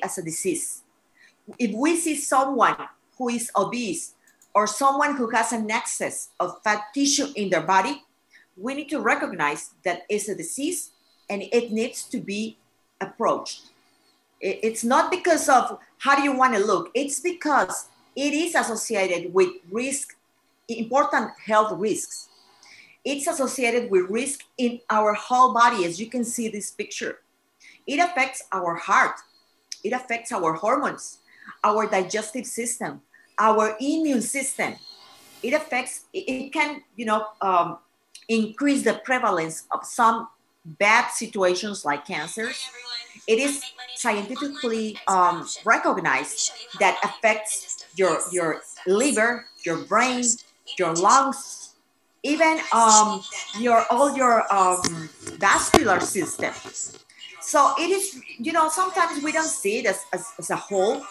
as a disease. If we see someone who is obese or someone who has an excess of fat tissue in their body, we need to recognize that it's a disease and it needs to be approached. It's not because of how do you want to look. It's because it is associated with risk, important health risks. It's associated with risk in our whole body, as you can see this picture. It affects our heart. It affects our hormones, our digestive system, our immune system. It can, increase the prevalence of some bad situations like cancers. It is scientifically recognized that affects your liver, your brain, your lungs, even all your vascular system. So it is, sometimes we don't see it as a whole,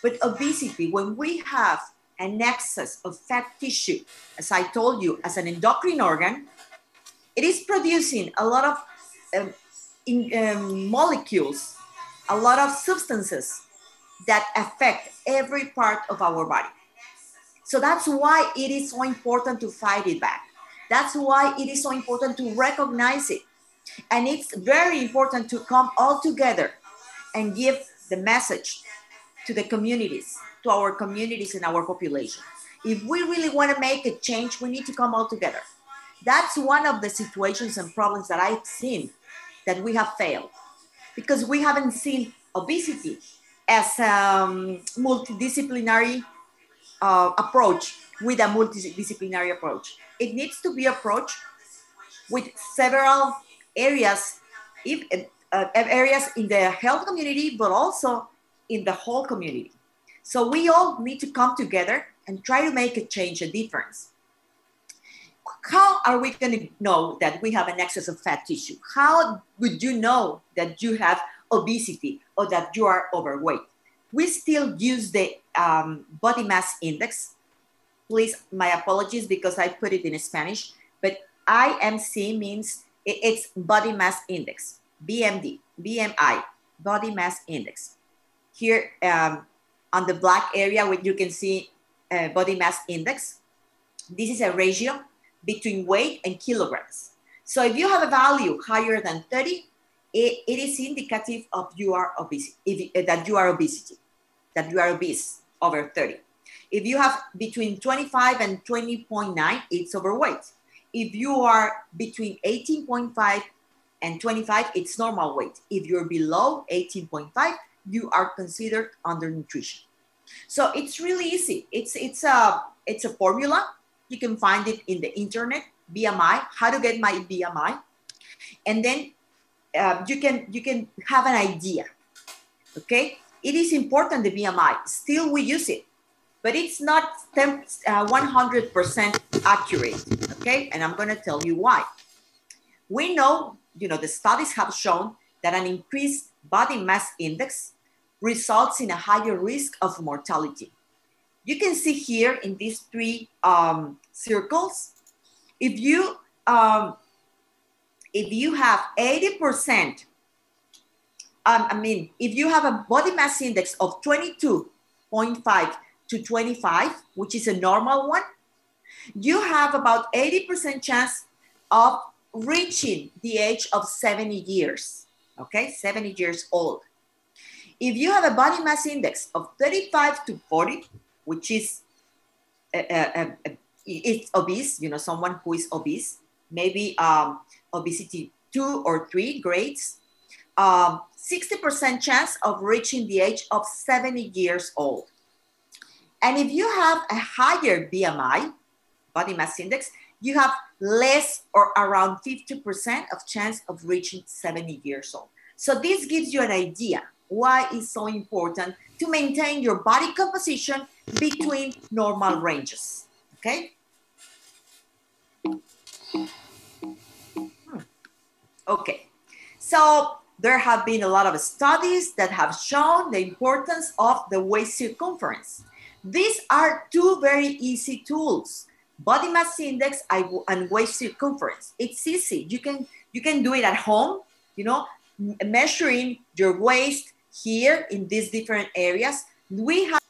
but obesity, when we have an excess of fat tissue, as I told you, as an endocrine organ, it is producing a lot of molecules, a lot of substances that affect every part of our body. So that's why it is so important to fight it back. That's why it is so important to recognize it. And it's very important to come all together and give the message to the communities, to our communities and our population. If we really want to make a change, we need to come all together. That's one of the situations and problems that I've seen that we have failed, because we haven't seen obesity as a multidisciplinary approach, with a multidisciplinary approach. It needs to be approached with several areas, areas in the health community, but also in the whole community. So we all need to come together and try to make a change, a difference. How are we going to know that we have an excess of fat tissue? How would you know that you have obesity or that you are overweight? We still use the body mass index. Please, my apologies because I put it in Spanish, but IMC means it's body mass index, BMI, body mass index. Here on the black area, where you can see body mass index, this is a ratio between weight and kilograms. So if you have a value higher than 30, it is indicative of you are obese, that you are obese over 30. If you have between 25 and 20.9, it's overweight. If you are between 18.5 and 25, it's normal weight. If you're below 18.5, you are considered undernutrition. So it's really easy. It's a formula. You can find it in the internet, BMI, how to get my BMI. And then you can have an idea, okay? It is important, the BMI. Still, we use it, but it's not 100% accurate, okay? And I'm gonna tell you why. We know, the studies have shown that an increased body mass index results in a higher risk of mortality. You can see here in these three circles, if you have 80%, if you have a body mass index of 22.5 to 25, which is a normal one, you have about 80% chance of reaching the age of 70 years, okay? 70 years old. If you have a body mass index of 35 to 40, which is it's obese, someone who is obese, maybe obesity 2 or 3 grades, 60% chance of reaching the age of 70 years old. And if you have a higher BMI, body mass index, you have less or around 50% of chance of reaching 70 years old. So this gives you an idea why it's so important to maintain your body composition between normal ranges, okay? Okay, so there have been a lot of studies that have shown the importance of the waist circumference. These are two very easy tools, body mass index and waist circumference. It's easy. You can do it at home, measuring your waist here in these different areas. We have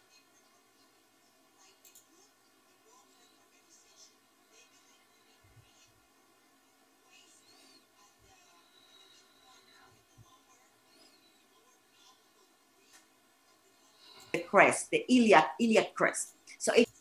the crest, the iliac crest. So it's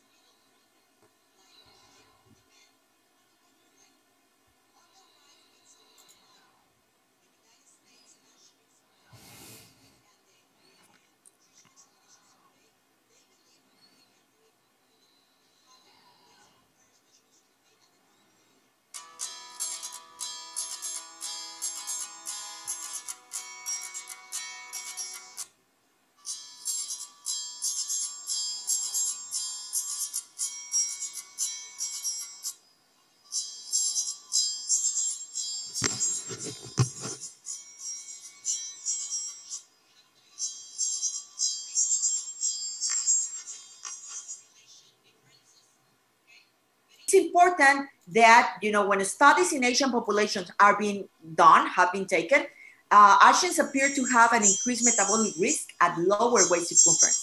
important that, you know, when studies in Asian populations are being done, have been taken, Asians appear to have an increased metabolic risk at lower waist circumference.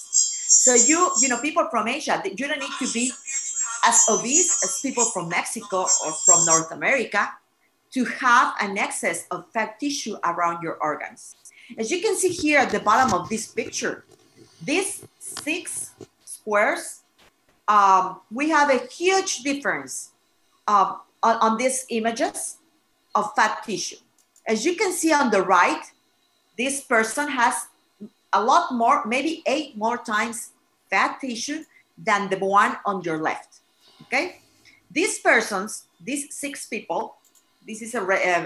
So you know, people from Asia, you don't need to be as obese as people from Mexico or from North America to have an excess of fat tissue around your organs. As you can see here at the bottom of this picture, these 6 squares, we have a huge difference on these images of fat tissue. As you can see on the right, this person has a lot more, maybe 8 more times fat tissue than the one on your left, okay? These persons, these 6 people, this is a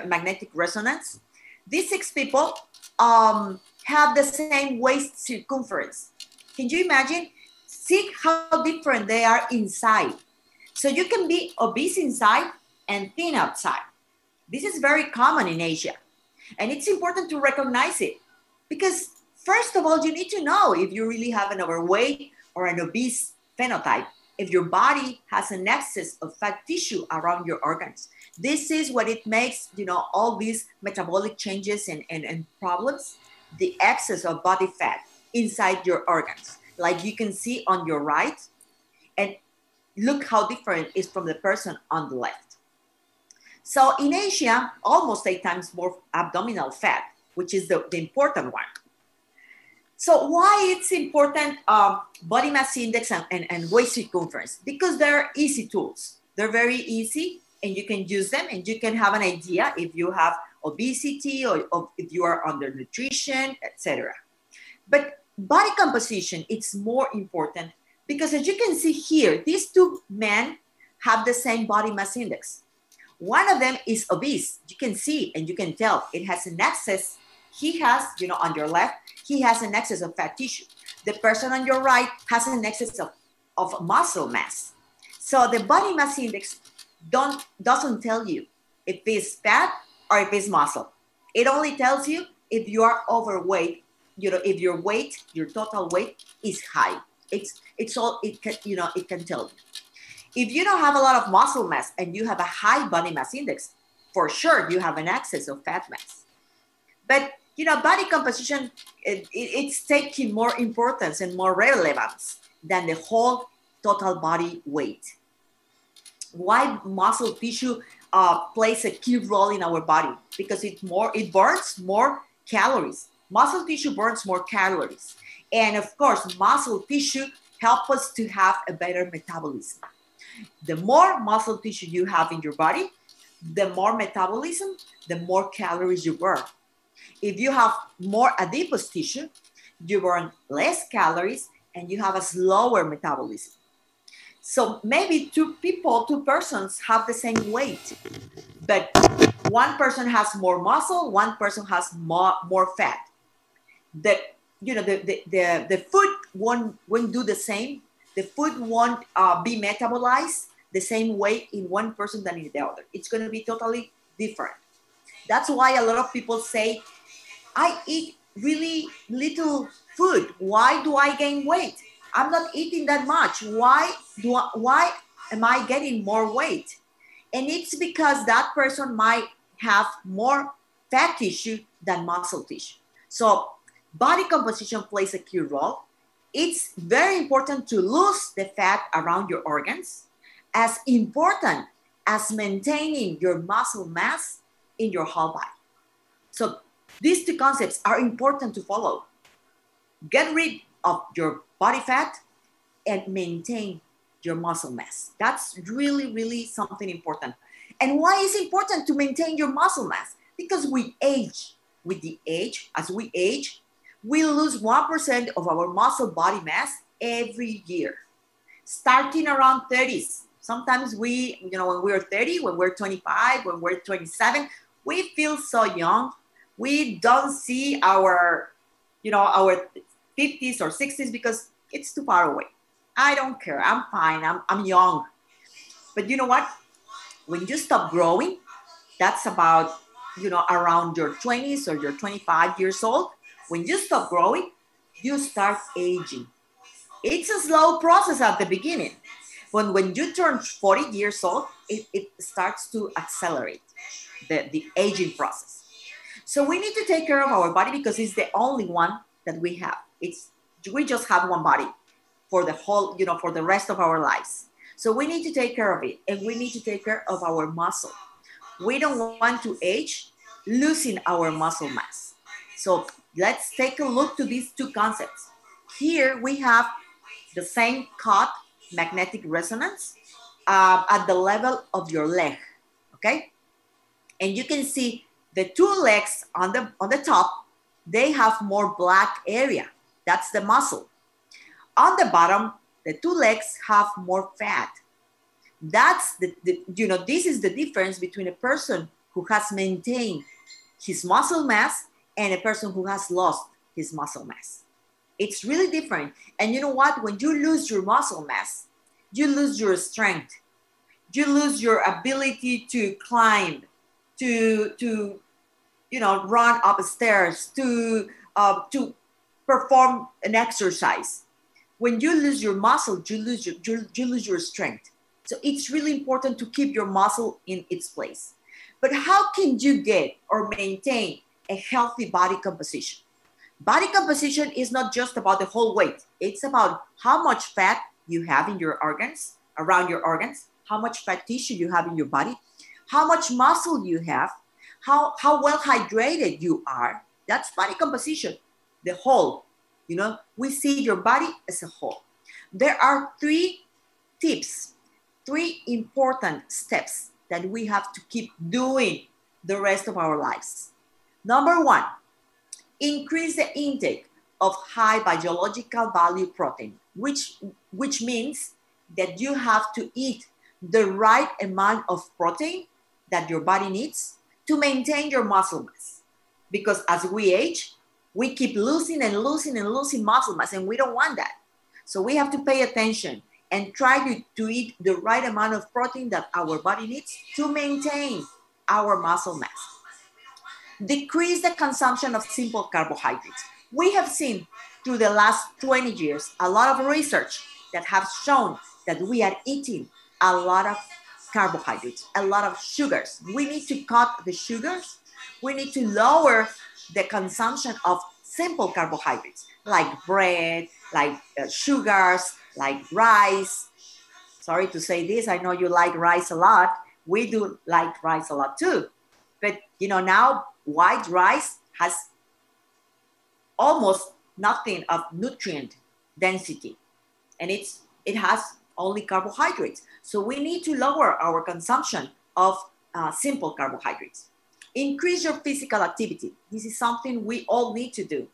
magnetic resonance. These 6 people have the same waist circumference. Can you imagine? See how different they are inside. So you can be obese inside and thin outside. This is very common in Asia. And it's important to recognize it because first of all, you need to know if you really have an overweight or an obese phenotype, if your body has an excess of fat tissue around your organs. This is what it makes, you know, all these metabolic changes and problems, the excess of body fat inside your organs. Like you can see on your right, and look how different it is from the person on the left. So in Asia, almost 8 times more abdominal fat, which is the important one. So why it's important, body mass index and waist circumference? Because they're easy tools. They're very easy and you can use them and you can have an idea if you have obesity or if you are under nutrition, etc. But body composition, it's more important because as you can see here, these 2 men have the same body mass index. One of them is obese. You can see and you can tell it has an excess. He has, you know, on your left, he has an excess of fat tissue. The person on your right has an excess of muscle mass. So the body mass index doesn't tell you if it's fat or if it's muscle. It only tells you if you are overweight, you know, if your weight, your total weight is high. It's all it can, you know, it can tell you. If you don't have a lot of muscle mass and you have a high body mass index, for sure you have an excess of fat mass. But you know, body composition, it's taking more importance and more relevance than the whole total body weight. Why muscle tissue plays a key role in our body? Because it burns more calories. Muscle tissue burns more calories. And of course, muscle tissue helps us to have a better metabolism. The more muscle tissue you have in your body, the more metabolism, the more calories you burn. If you have more adipose tissue, you burn less calories and you have a slower metabolism. So maybe two persons have the same weight, but one person has more muscle, one person has more fat. The food won't do the same. The food won't be metabolized the same way in one person than in the other. It's going to be totally different. That's why a lot of people say, I eat really little food. Why do I gain weight? I'm not eating that much. Why am I getting more weight? And it's because that person might have more fat tissue than muscle tissue. So body composition plays a key role. It's very important to lose the fat around your organs, as important as maintaining your muscle mass in your whole body. So these two concepts are important to follow. Get rid of your body fat and maintain your muscle mass. That's really, really something important. And why is it important to maintain your muscle mass? Because we age. With the age, as we age, we lose 1% of our muscle body mass every year, starting around 30s. Sometimes when we're 30, when we're 25, when we're 27, we feel so young. We don't see our 50s or 60s because it's too far away. I don't care. I'm fine. I'm young. But you know what? When you stop growing, that's about, around your 20s or your 25 years old. When you stop growing, you start aging. It's a slow process at the beginning. But when you turn 40 years old, it starts to accelerate the aging process. So we need to take care of our body because it's the only one that we have. We just have one body for the whole, for the rest of our lives. So we need to take care of it, and we need to take care of our muscle. We don't want to age losing our muscle mass. So let's take a look to these two concepts. Here we have the same cut, magnetic resonance, at the level of your leg, okay? And you can see the two legs on the top, they have more black area. That's the muscle. On the bottom, the two legs have more fat. That's this is the difference between a person who has maintained his muscle mass and a person who has lost his muscle mass. It's really different. And you know what? When you lose your muscle mass, you lose your strength. You lose your ability to climb, to run upstairs, to perform an exercise. When you lose your muscle, you lose your strength. So it's really important to keep your muscle in its place. But how can you get or maintain a healthy body composition? Body composition is not just about the whole weight. It's about how much fat you have in your organs, around your organs, how much fat tissue you have in your body, how much muscle you have, how well hydrated you are. That's body composition, the whole. We see your body as a whole. There are three important steps that we have to keep doing the rest of our lives. Number one, increase the intake of high biological value protein, which means that you have to eat the right amount of protein that your body needs to maintain your muscle mass. Because as we age, we keep losing and losing and losing muscle mass, and we don't want that. So we have to pay attention and try to eat the right amount of protein that our body needs to maintain our muscle mass. Decrease the consumption of simple carbohydrates. We have seen through the last 20 years a lot of research that have shown that we are eating a lot of carbohydrates, a lot of sugars. We need to cut the sugars. We need to lower the consumption of simple carbohydrates like bread, like sugars, like rice. Sorry to say this, I know you like rice a lot. We do like rice a lot too. But now white rice has almost nothing of nutrient density, and it has only carbohydrates. So we need to lower our consumption of simple carbohydrates. Increase your physical activity. This is something we all need to do.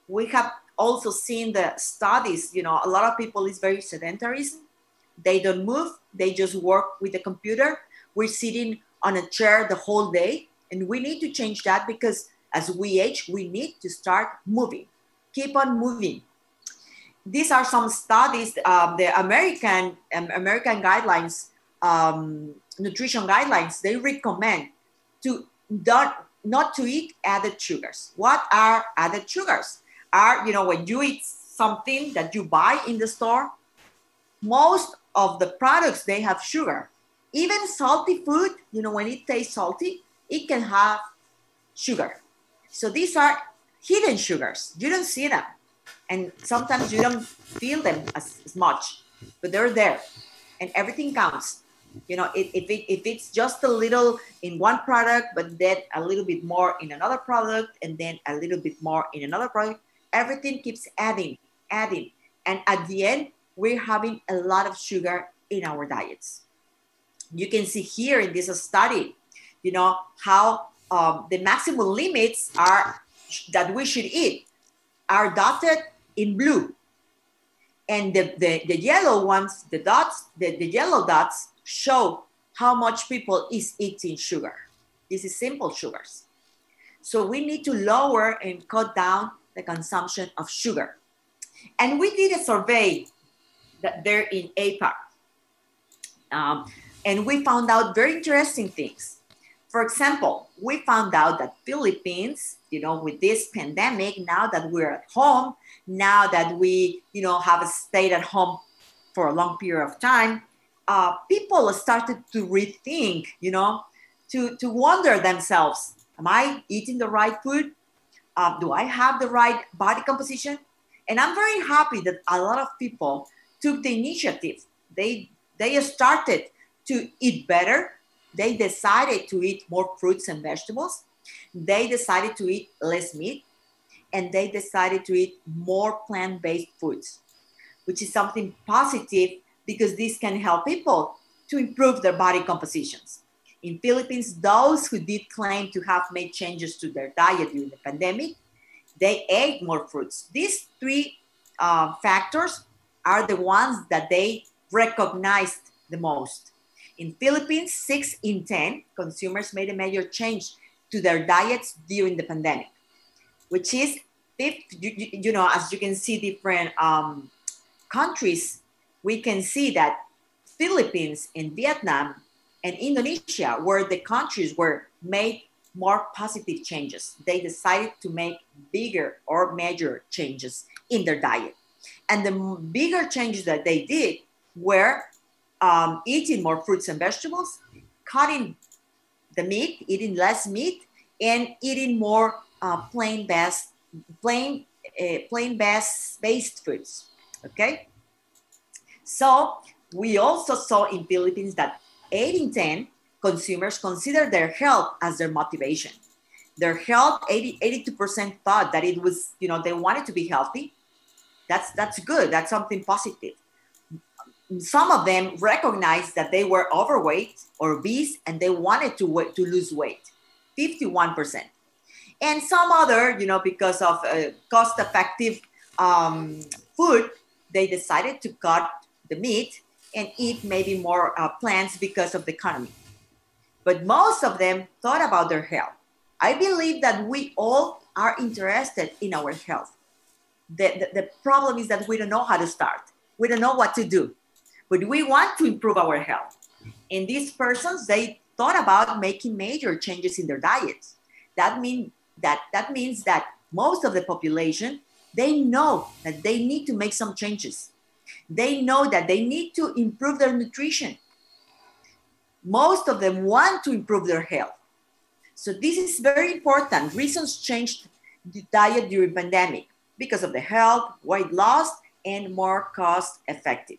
We have also seen the studies, a lot of people is very sedentarism. They don't move. They just work with the computer. We're sitting on a chair the whole day, and we need to change that because as we age, we need to start moving. Keep on moving. These are some studies, the American guidelines, nutrition guidelines, they recommend to not to eat added sugars. What are added sugars? When you eat something that you buy in the store, most of the products, they have sugar. Even salty food, when it tastes salty, it can have sugar. So these are hidden sugars. You don't see them. And sometimes you don't feel them as much, but they're there. And everything counts. You know, if it's just a little in one product, but then a little bit more in another product, and then a little bit more in another product, everything keeps adding. And at the end, we're having a lot of sugar in our diets. You can see here in this study, you know, how the maximum limits are that we should eat are dotted in blue. And the yellow ones, the yellow dots show how much people is eating sugar. This is simple sugars. So we need to lower and cut down the consumption of sugar. And we did a survey that there in APAC. And we found out very interesting things. For example, we found out that Philippines, you know, with this pandemic, now that we're at home, now that we, you know, have stayed at home for a long period of time, people started to rethink, you know, to wonder themselves, am I eating the right food? Do I have the right body composition? And I'm very happy that a lot of people took the initiative. They started to eat better. They decided to eat more fruits and vegetables. They decided to eat less meat. And they decided to eat more plant-based foods, which is something positive because this can help people to improve their body compositions. In Philippines, those who did claim to have made changes to their diet during the pandemic, they ate more fruits. These three factors are the ones that they recognized the most. In Philippines, 6 in 10 consumers made a major change to their diets during the pandemic, which is, you know, as you can see different countries, we can see that Philippines and Vietnam and Indonesia were the countries where made more positive changes. They decided to make bigger or major changes in their diet. And the bigger changes that they did were eating more fruits and vegetables, cutting the meat, eating less meat, and eating more plant-based foods. Okay. So we also saw in Philippines that 8 in 10 consumers consider their health as their motivation. Their health, 82% thought that it was, you know, they wanted to be healthy. That's good. That's something positive. Some of them recognized that they were overweight or obese and they wanted to lose weight, 51%. And some other, you know, because of cost-effective food, they decided to cut the meat and eat maybe more plants because of the economy. But most of them thought about their health. I believe that we all are interested in our health. The problem is that we don't know how to start. We don't know what to do, but we want to improve our health. And these persons, they thought about making major changes in their diets. That means that most of the population, they know that they need to make some changes. They know that they need to improve their nutrition. Most of them want to improve their health. So this is very important. Reasons changed the diet during pandemic because of the health, weight loss, and more cost effective.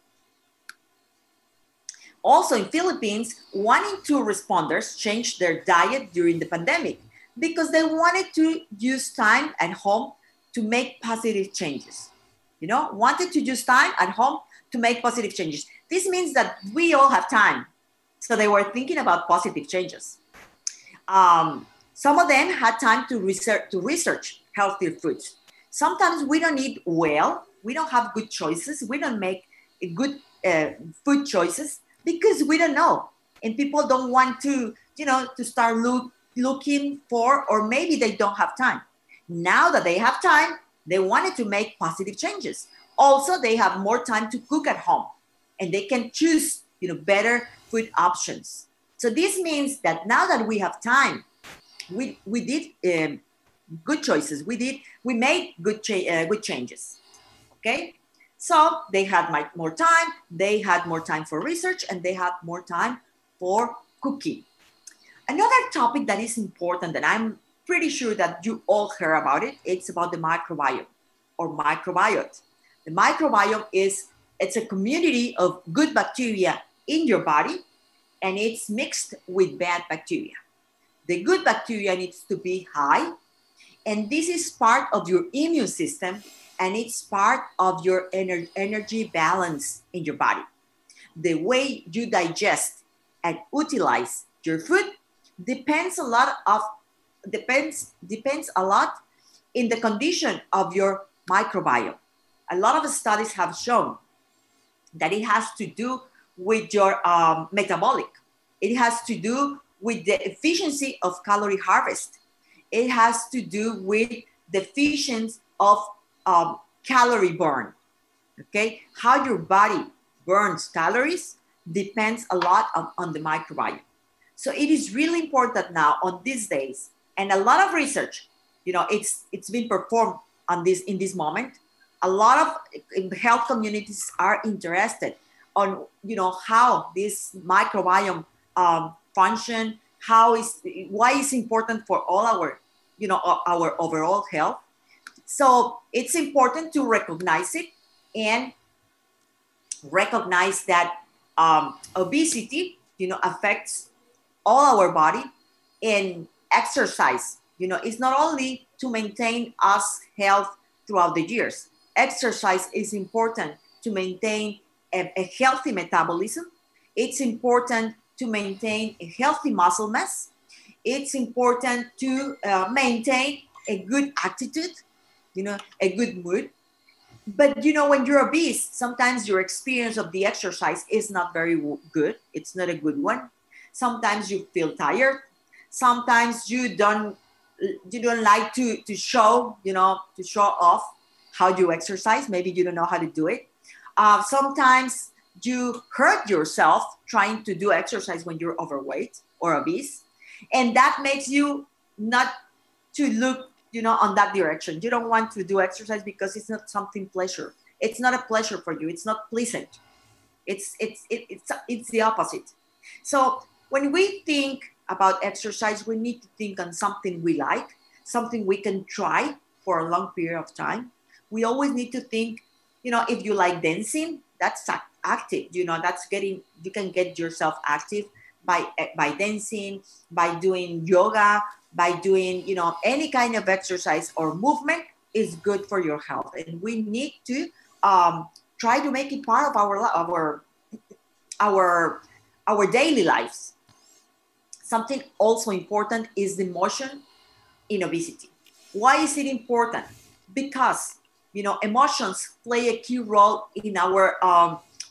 Also in Philippines, 1 in 2 responders changed their diet during the pandemic because they wanted to use time at home to make positive changes. You know, wanted to use time at home to make positive changes. This means that we all have time. So they were thinking about positive changes. Some of them had time to research healthier foods. Sometimes we don't eat well. We don't have good choices. We don't make good food choices because we don't know. And people don't want to, you know, to start looking for, or maybe they don't have time. Now that they have time, they wanted to make positive changes. Also, they have more time to cook at home and they can choose, you know, better food options. So this means that now that we have time, we did good choices. We made good changes. Okay. So they had more time. They had more time for research and they had more time for cooking. Another topic that is important that I'm pretty sure that you all heard about it. It's about the microbiome or microbiota. The microbiome it's a community of good bacteria in your body, and it's mixed with bad bacteria. The good bacteria needs to be high, and this is part of your immune system, and it's part of your energy balance in your body. The way you digest and utilize your food depends a lot in the condition of your microbiome. A lot of studies have shown that it has to do with your metabolic. It has to do with the efficiency of calorie harvest. It has to do with the efficiency of calorie burn. Okay, how your body burns calories depends a lot on the microbiome. So it is really important now on these days, and a lot of research, it's been performed on this in this moment. A lot of health communities are interested on, how this microbiome function, why it's important for all our, our overall health. So it's important to recognize it and recognize that obesity, affects all our body, and exercise, is not only to maintain us health throughout the years. Exercise is important to maintain a healthy metabolism. It's important to maintain a healthy muscle mass. It's important to maintain a good attitude, a good mood. But, when you're obese, sometimes your experience of the exercise is not very good. It's not a good one. Sometimes you feel tired. Sometimes you don't like to show, to show off how you exercise. Maybe you don't know how to do it. Sometimes you hurt yourself trying to do exercise when you're overweight or obese. And that makes you not to look, on that direction. You don't want to do exercise because it's not something pleasure. It's not a pleasure for you. It's not pleasant. It's the opposite. So when we think about exercise, we need to think on something we like, something we can try for a long period of time. We always need to think, if you like dancing, that's active, you can get yourself active by dancing, by doing yoga, by doing, any kind of exercise or movement is good for your health. And we need to try to make it part of our daily lives. Something also important is the motion in obesity. Why is it important? Because, emotions play a key role in our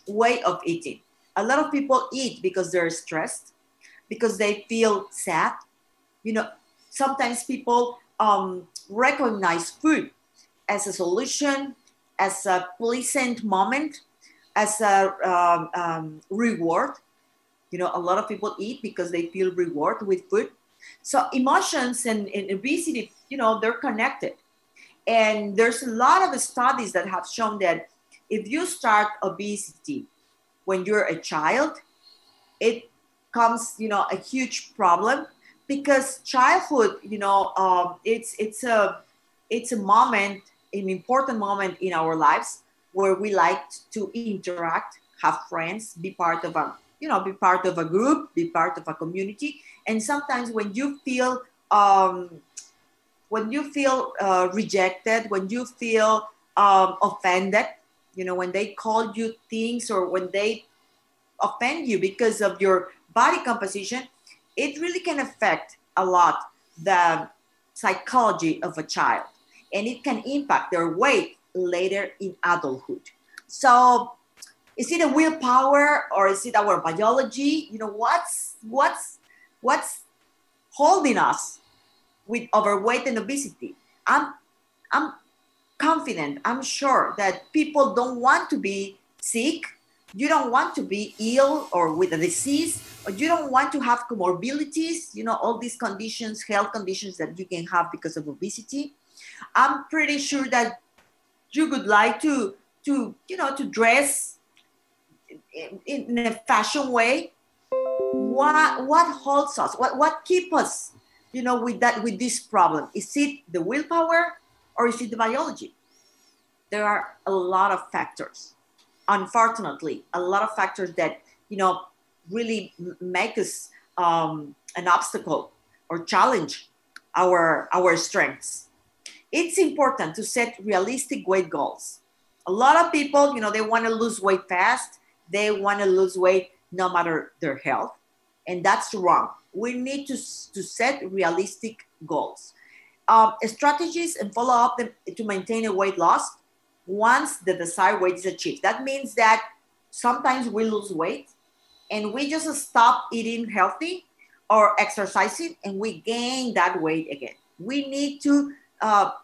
way of eating. A lot of people eat because they're stressed, because they feel sad. Sometimes people recognize food as a solution, as a pleasant moment, as a reward. A lot of people eat because they feel reward with food. So emotions and obesity, they're connected. And there's a lot of studies that have shown that if you start obesity when you're a child, it comes, a huge problem, because childhood, it's a moment, an important moment in our lives where we like to interact, have friends, be part of a group, be part of a community. And sometimes when you feel rejected, when you feel offended, when they call you things or when they offend you because of your body composition, it really can affect a lot the psychology of a child, and it can impact their weight later in adulthood. So is it a willpower or is it our biology? What's holding us with overweight and obesity? I'm confident, I'm sure that people don't want to be sick. You don't want to be ill or with a disease, or you don't want to have comorbidities, all these conditions, health conditions that you can have because of obesity. I'm pretty sure that you would like to dress in a fashion way. What holds us? What keeps us with this problem? Is it the willpower or is it the biology? There are a lot of factors. Unfortunately, a lot of factors that, really make us an obstacle or challenge our strengths. It's important to set realistic weight goals. A lot of people, they want to lose weight fast. They want to lose weight no matter their health. And that's wrong. We need to set realistic goals. Strategies and follow up them to maintain a weight loss once the desired weight is achieved. That means that sometimes we lose weight and we just stop eating healthy or exercising and we gain that weight again. We need to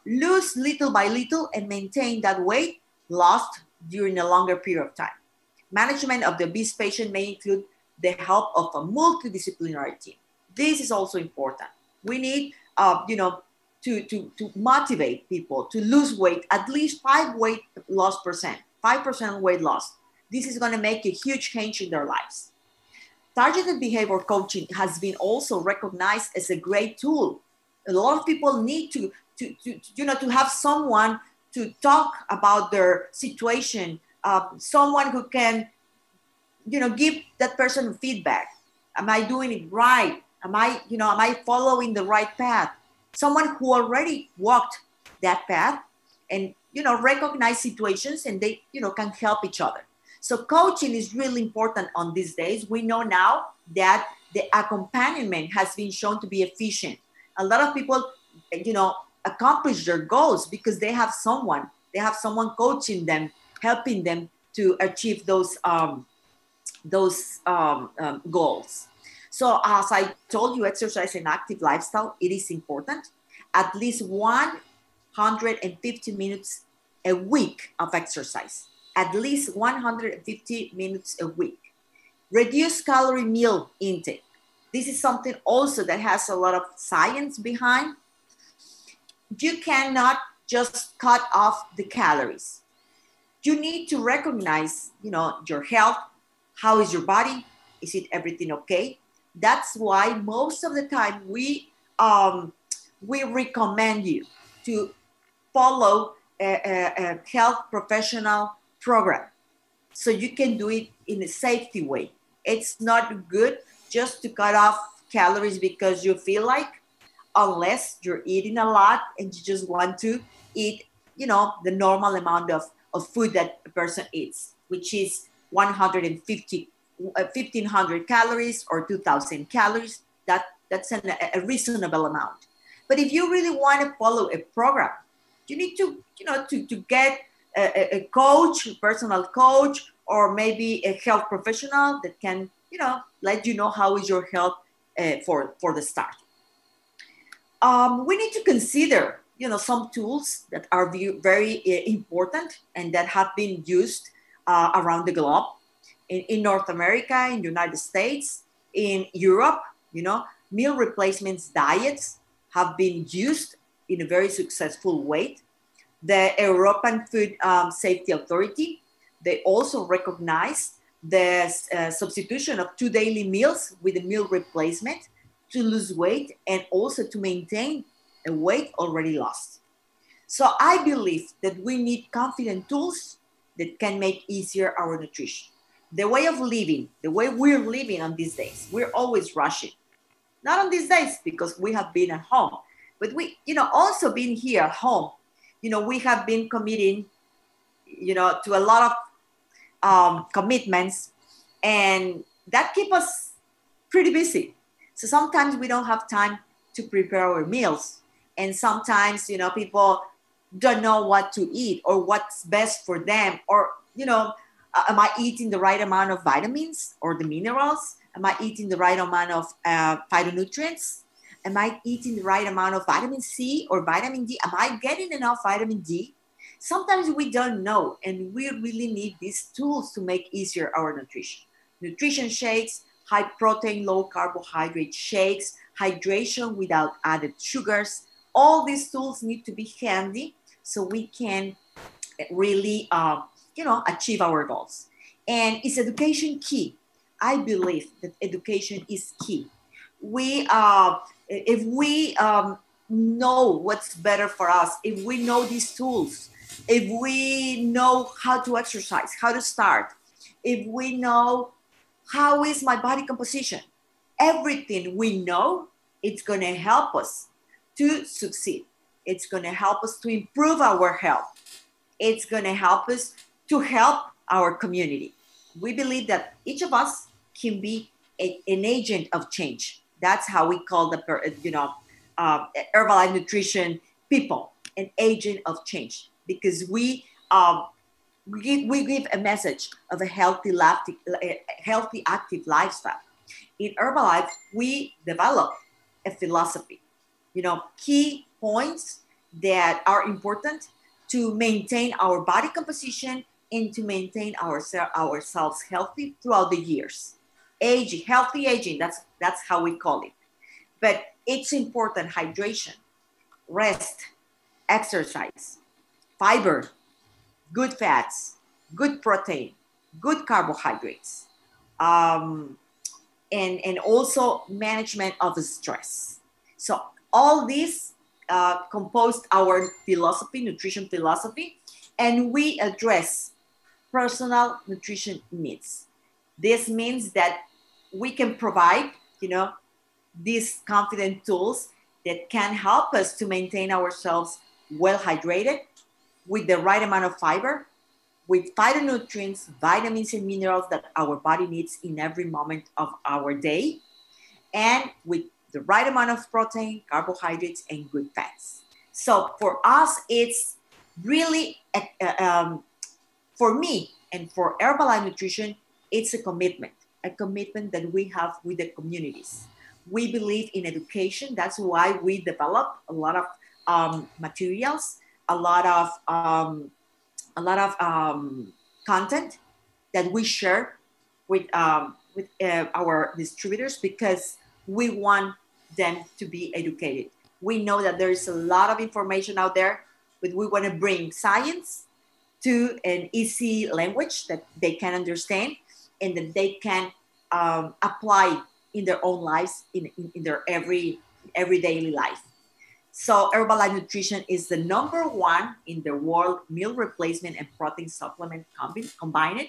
lose little by little and maintain that weight lost during a longer period of time. Management of the obese patient may include the help of a multidisciplinary team. This is also important. We need, to motivate people to lose weight, at least 5% weight loss. This is going to make a huge change in their lives. Targeted behavior coaching has been also recognized as a great tool. A lot of people need to have someone to talk about their situation, someone who can, give that person feedback. Am I doing it right? Am I following the right path? Someone who already walked that path and, recognize situations and they, can help each other. So coaching is really important on these days. We know now that the accompaniment has been shown to be efficient. A lot of people, accomplish their goals because they have someone coaching them, helping them to achieve those goals. So as I told you, exercise and active lifestyle, it is important. At least 150 minutes a week of exercise. At least 150 minutes a week. Reduce calorie meal intake. This is something also that has a lot of science behind. You cannot just cut off the calories. You need to recognize, your health. How is your body? Is it everything okay? That's why most of the time we recommend you to follow a health professional program so you can do it in a safety way. It's not good just to cut off calories because you feel like, unless you're eating a lot and you just want to eat, the normal amount of food that a person eats, which is 1,500 calories or 2,000 calories. That's a reasonable amount. But if you really want to follow a program, you need to, to get a coach, a personal coach, or maybe a health professional that can, let you know how is your health for the start. We need to consider, some tools that are very important and that have been used around the globe. In North America, in the United States, in Europe, meal replacements diets have been used in a very successful way. The European Food Safety Authority, they also recognize the substitution of 2 daily meals with a meal replacement to lose weight and also to maintain a weight already lost. So I believe that we need confident tools that can make easier our nutrition. The way of living, the way we're living on these days, we're always rushing. Not on these days because we have been at home, but we, also been here at home. We have been committing, to a lot of commitments, and that keep us pretty busy. So sometimes we don't have time to prepare our meals. And sometimes, people don't know what to eat or what's best for them. Or, am I eating the right amount of vitamins or the minerals? Am I eating the right amount of phytonutrients? Am I eating the right amount of vitamin C or vitamin D? Am I getting enough vitamin D? Sometimes we don't know, and we really need these tools to make easier our nutrition. Nutrition shakes, high protein, low carbohydrate shakes, hydration without added sugars. All these tools need to be handy so we can really, achieve our goals. And is education key? I believe that education is key. We if we know what's better for us, if we know these tools, if we know how to exercise, how to start, if we know how is my body composition, everything we know, it's going to help us to succeed. It's going to help us to improve our health. It's going to help us to help our community. We believe that each of us can be an agent of change. That's how we call the, Herbalife nutrition people, an agent of change, because we give a message of a healthy, active lifestyle. In Herbalife, we develop a philosophy, key points that are important to maintain our body composition and to maintain ourselves healthy throughout the years. Aging, healthy aging, that's how we call it. But it's important: hydration, rest, exercise, fiber, good fats, good protein, good carbohydrates, and also management of stress. So all these composed our philosophy, nutrition philosophy, and we address personal nutrition needs. This means that we can provide, these confident tools that can help us to maintain ourselves well hydrated, with the right amount of fiber, with phytonutrients, vitamins, and minerals that our body needs in every moment of our day, and with the right amount of protein, carbohydrates, and good fats. So for us, it's really, for me and for Herbalife Nutrition, it's a commitment that we have with the communities. We believe in education. That's why we develop a lot of materials, a lot of content that we share with our distributors, because we want them to be educated. We know that there is a lot of information out there, but we want to bring science to an easy language that they can understand and that they can apply in their own lives, in their every daily life. So Herbalife Nutrition is the #1 in the world meal replacement and protein supplement combined,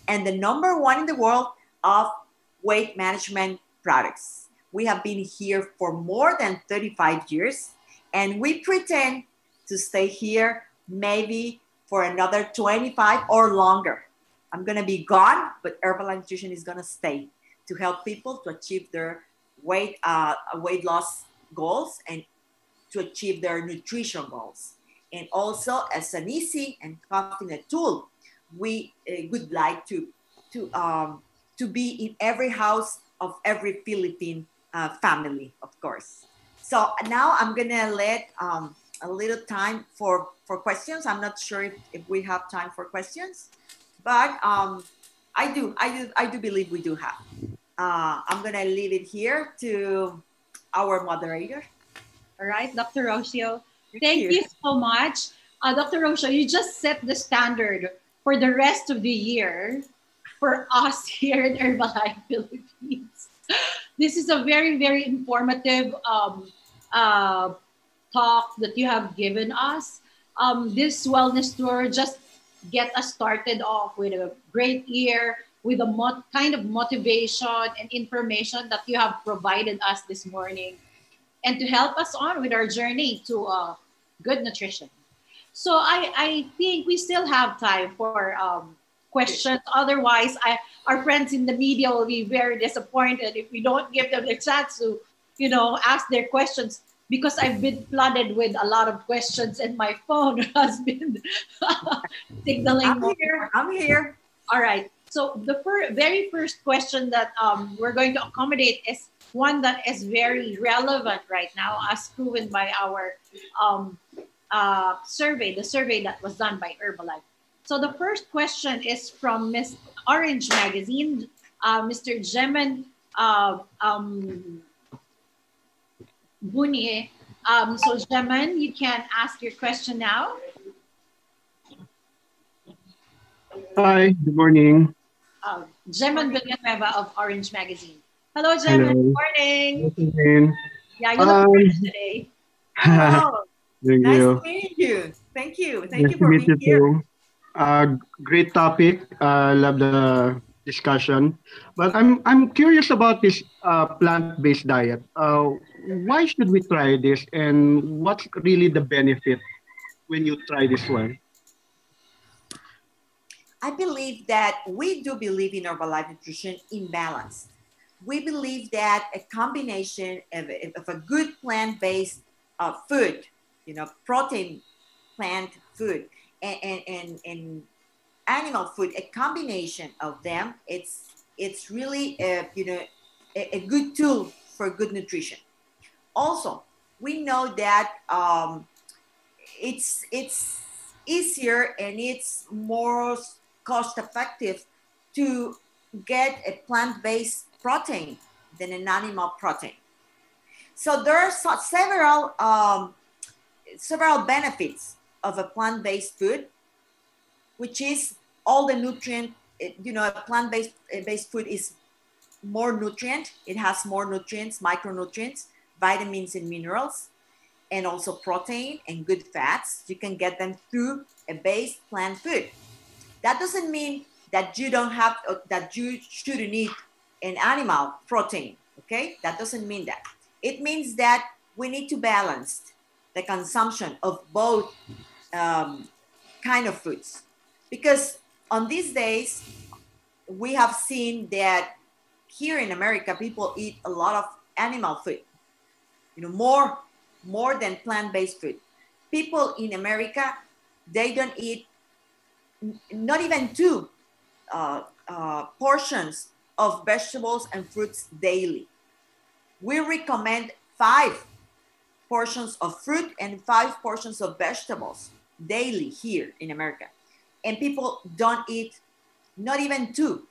and the #1 in the world of weight management products. We have been here for more than 35 years, and we pretend to stay here maybe for another 25 or longer. I'm going to be gone, but Herbalife Nutrition is going to stay to help people to achieve their weight loss goals and to achieve their nutrition goals. And also, as an easy and confident tool, we would like to be in every house of every Philippine family, of course. So now I'm gonna let a little time for questions. I'm not sure if we have time for questions, but I do believe we do have. I'm gonna leave it here to our moderator. All right, Dr. Rocio, thank you so much. Dr. Rocio, you just set the standard for the rest of the year for us here in Herbalife Philippines. This is a very, very informative talk that you have given us. This wellness tour just get us started off with a great year, with a kind of motivation and information that you have provided us this morning, and to help us on with our journey to good nutrition. So I think we still have time for questions. Otherwise, our friends in the media will be very disappointed if we don't give them the chance to, ask their questions, because I've been flooded with a lot of questions and my phone has been signaling. I'm here. All right. So the very first question that we're going to accommodate is one that is very relevant right now, as proven by our survey, the survey that was done by Herbalife. So the first question is from Miss Orange Magazine, Mr. Jemen Buni. So Jemen, you can ask your question now. Hi, good morning. Jemen Villanueva of Orange Magazine. Hello, Jemen. Good morning. Good morning. Yeah, you look Um, fresh today. Oh, Thank nice to you. meet you. Thank you. Thank Nice you to for meet being you here. too. Great topic. Love the discussion. But I'm curious about this plant-based diet. Why should we try this, and what's really the benefit when you try this one? I believe that we do believe in Herbalife nutrition in balance. We believe that a combination of a good plant-based food, protein plant food and animal food, a combination of them, it's really a good tool for good nutrition. Also, we know that it's easier and it's more cost effective to get a plant-based protein than an animal protein. So there are several benefits of a plant-based food, which is all the nutrient. A plant-based food is more nutrient. It has more nutrients, micronutrients, vitamins and minerals, and also protein and good fats. You can get them through a base plant food. That doesn't mean that you don't have that you shouldn't eat an animal protein. Okay, that doesn't mean that. It means that we need to balance the consumption of both kind of foods, because on these days we have seen that here in America people eat a lot of animal food, more than plant-based food. People in America, they don't eat not even two portions of vegetables and fruits daily. We recommend 5 portions of fruit and 5 portions of vegetables daily here in America. And people don't eat not even two.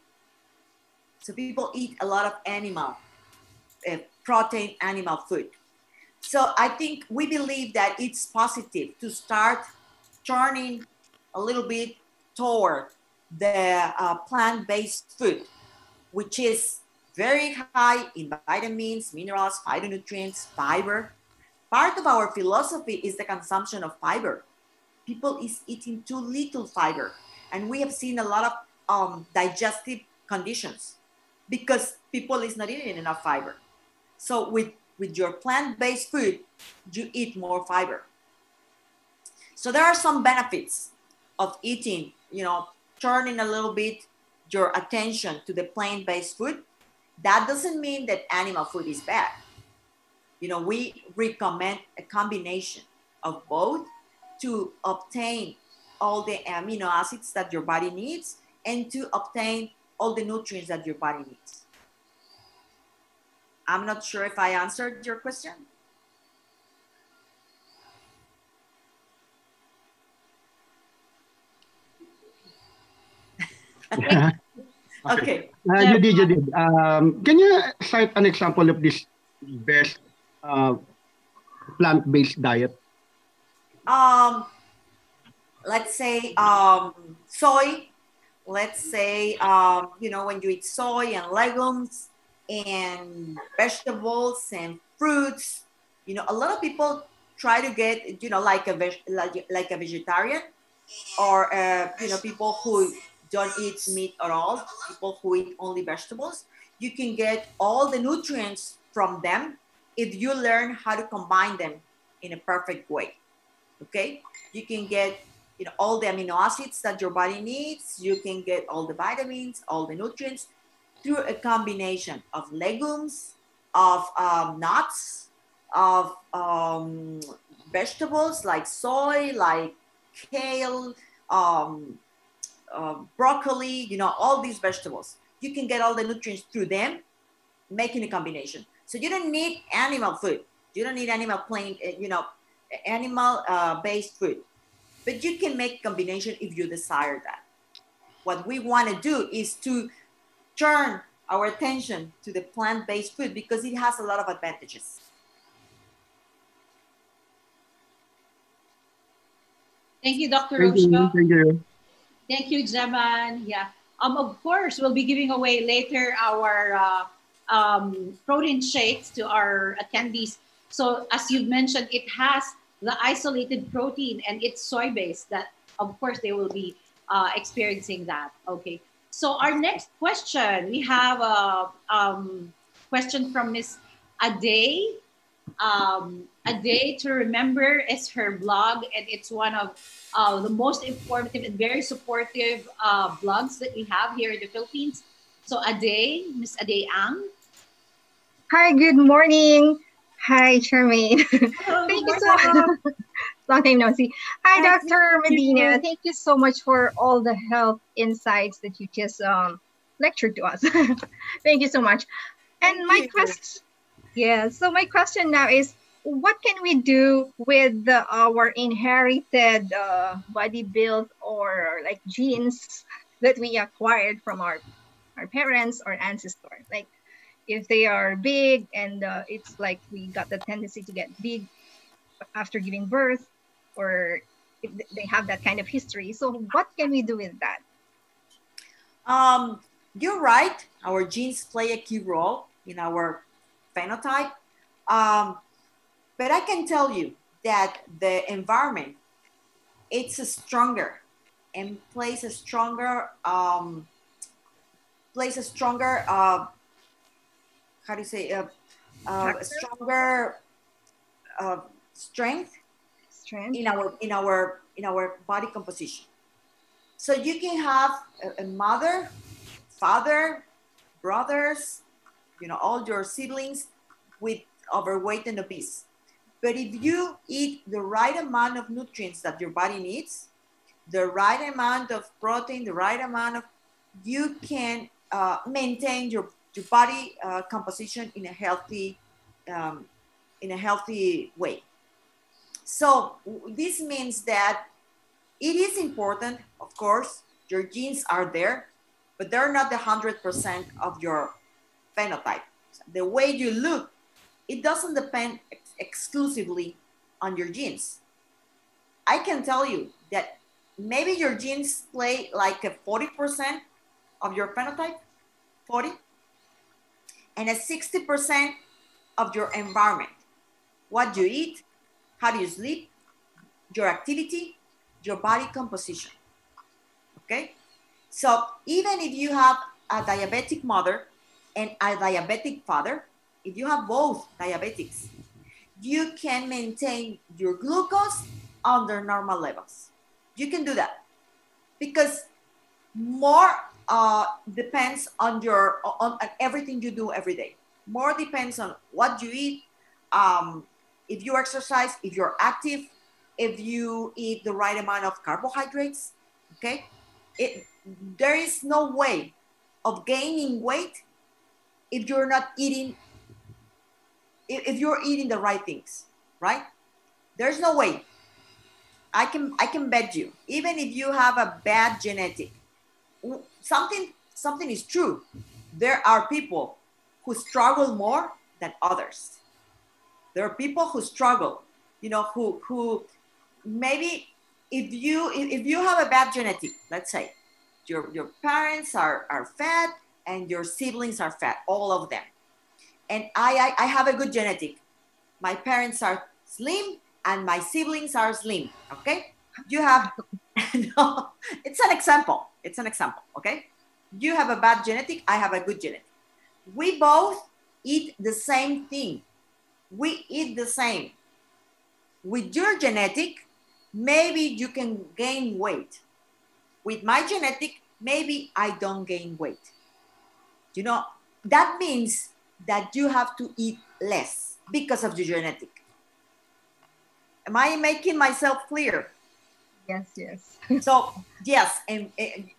So people eat a lot of protein animal food. So I think we believe that it's positive to start turning a little bit toward the plant-based food, which is very high in vitamins, minerals, phytonutrients, fiber. Part of our philosophy is the consumption of fiber. People is eating too little fiber, and we have seen a lot of digestive conditions because people is not eating enough fiber. So with your plant-based food, you eat more fiber. So there are some benefits of eating, turning a little bit your attention to the plant-based food. That doesn't mean that animal food is bad. We recommend a combination of both to obtain all the amino acids that your body needs and to obtain all the nutrients that your body needs. I'm not sure if I answered your question. Okay. Okay. You did. Can you cite an example of this best uh, plant-based diet? Um, let's say soy. Let's say when you eat soy and legumes and vegetables and fruits. A lot of people try to get like a vegetarian, or people who don't eat meat at all, people who eat only vegetables. You can get all the nutrients from them if you learn how to combine them in a perfect way. Okay, you can get all the amino acids that your body needs. You can get all the vitamins, all the nutrients through a combination of legumes, of nuts, of vegetables like soy, like kale, um, broccoli, all these vegetables. You can get all the nutrients through them, making a combination. So you don't need animal food. You don't need animal based food. But you can make a combination if you desire that. What we want to do is to turn our attention to the plant-based food because it has a lot of advantages. Thank you, Dr. Thank you. Rocio. Thank you. Thank you, Jaman. Yeah. Of course, we'll be giving away later our protein shakes to our attendees. So as you've mentioned, it has the isolated protein and it's soy-based that, of course, they will be experiencing that. Okay. So our next question, we have a question from Miss Ade. A Day to Remember is her blog, and it's one of the most informative and very supportive blogs that we have here in the Philippines. So Ade, Miss Ade Ang. Hi, good morning. Hi, Charmaine. Hello, Thank good you morning. so long time no see. Hi, Nice to Dr. meet Medina. you. Thank you so much for all the health insights that you just lectured to us. Thank you so much. And Thank my you. question, yeah. So my question now is, what can we do with our inherited body build or like genes that we acquired from our parents or ancestors? Like if they are big and it's like we got the tendency to get big after giving birth, or if they have that kind of history. So what can we do with that? You're right. Our genes play a key role in our phenotype. Um, but I can tell you that the environment, it's a stronger and plays a stronger how do you say a Factor, stronger uh, strength strength. in our body composition. So you can have a mother, father, brothers, all your siblings with overweight and obese. But if you eat the right amount of nutrients that your body needs, the right amount of protein, the right amount of, you can maintain your body composition um, in a healthy way. So this means that it is important, of course, your genes are there, but they're not the 100% of your phenotype. The way you look, it doesn't depend exclusively on your genes. I can tell you that maybe your genes play like a 40% of your phenotype, 40, and a 60% of your environment. What you eat, how do you sleep, your activity, your body composition. Okay? So even if you have a diabetic mother and a diabetic father, if you have both diabetics, you can maintain your glucose under normal levels. You can do that because more depends on everything you do every day. More depends on what you eat, if you exercise, if you're active, if you eat the right amount of carbohydrates. Okay, there is no way of gaining weight if you're not eating, if you're eating the right things, right? There's no way. I can bet you, even if you have a bad genetic, something is true. There are people who struggle more than others. There are people who struggle, who maybe, if you have a bad genetic, let's say your parents are fat and your siblings are fat, all of them, and I have a good genetic. My parents are slim and my siblings are slim. Okay, you have no, it's an example. It's an example. Okay, you have a bad genetic. I have a good genetic. We both eat the same thing. We eat the same. With your genetic, maybe you can gain weight. With my genetic, maybe I don't gain weight. That means that you have to eat less because of your genetic. Am I making myself clear? Yes, yes. So yes, and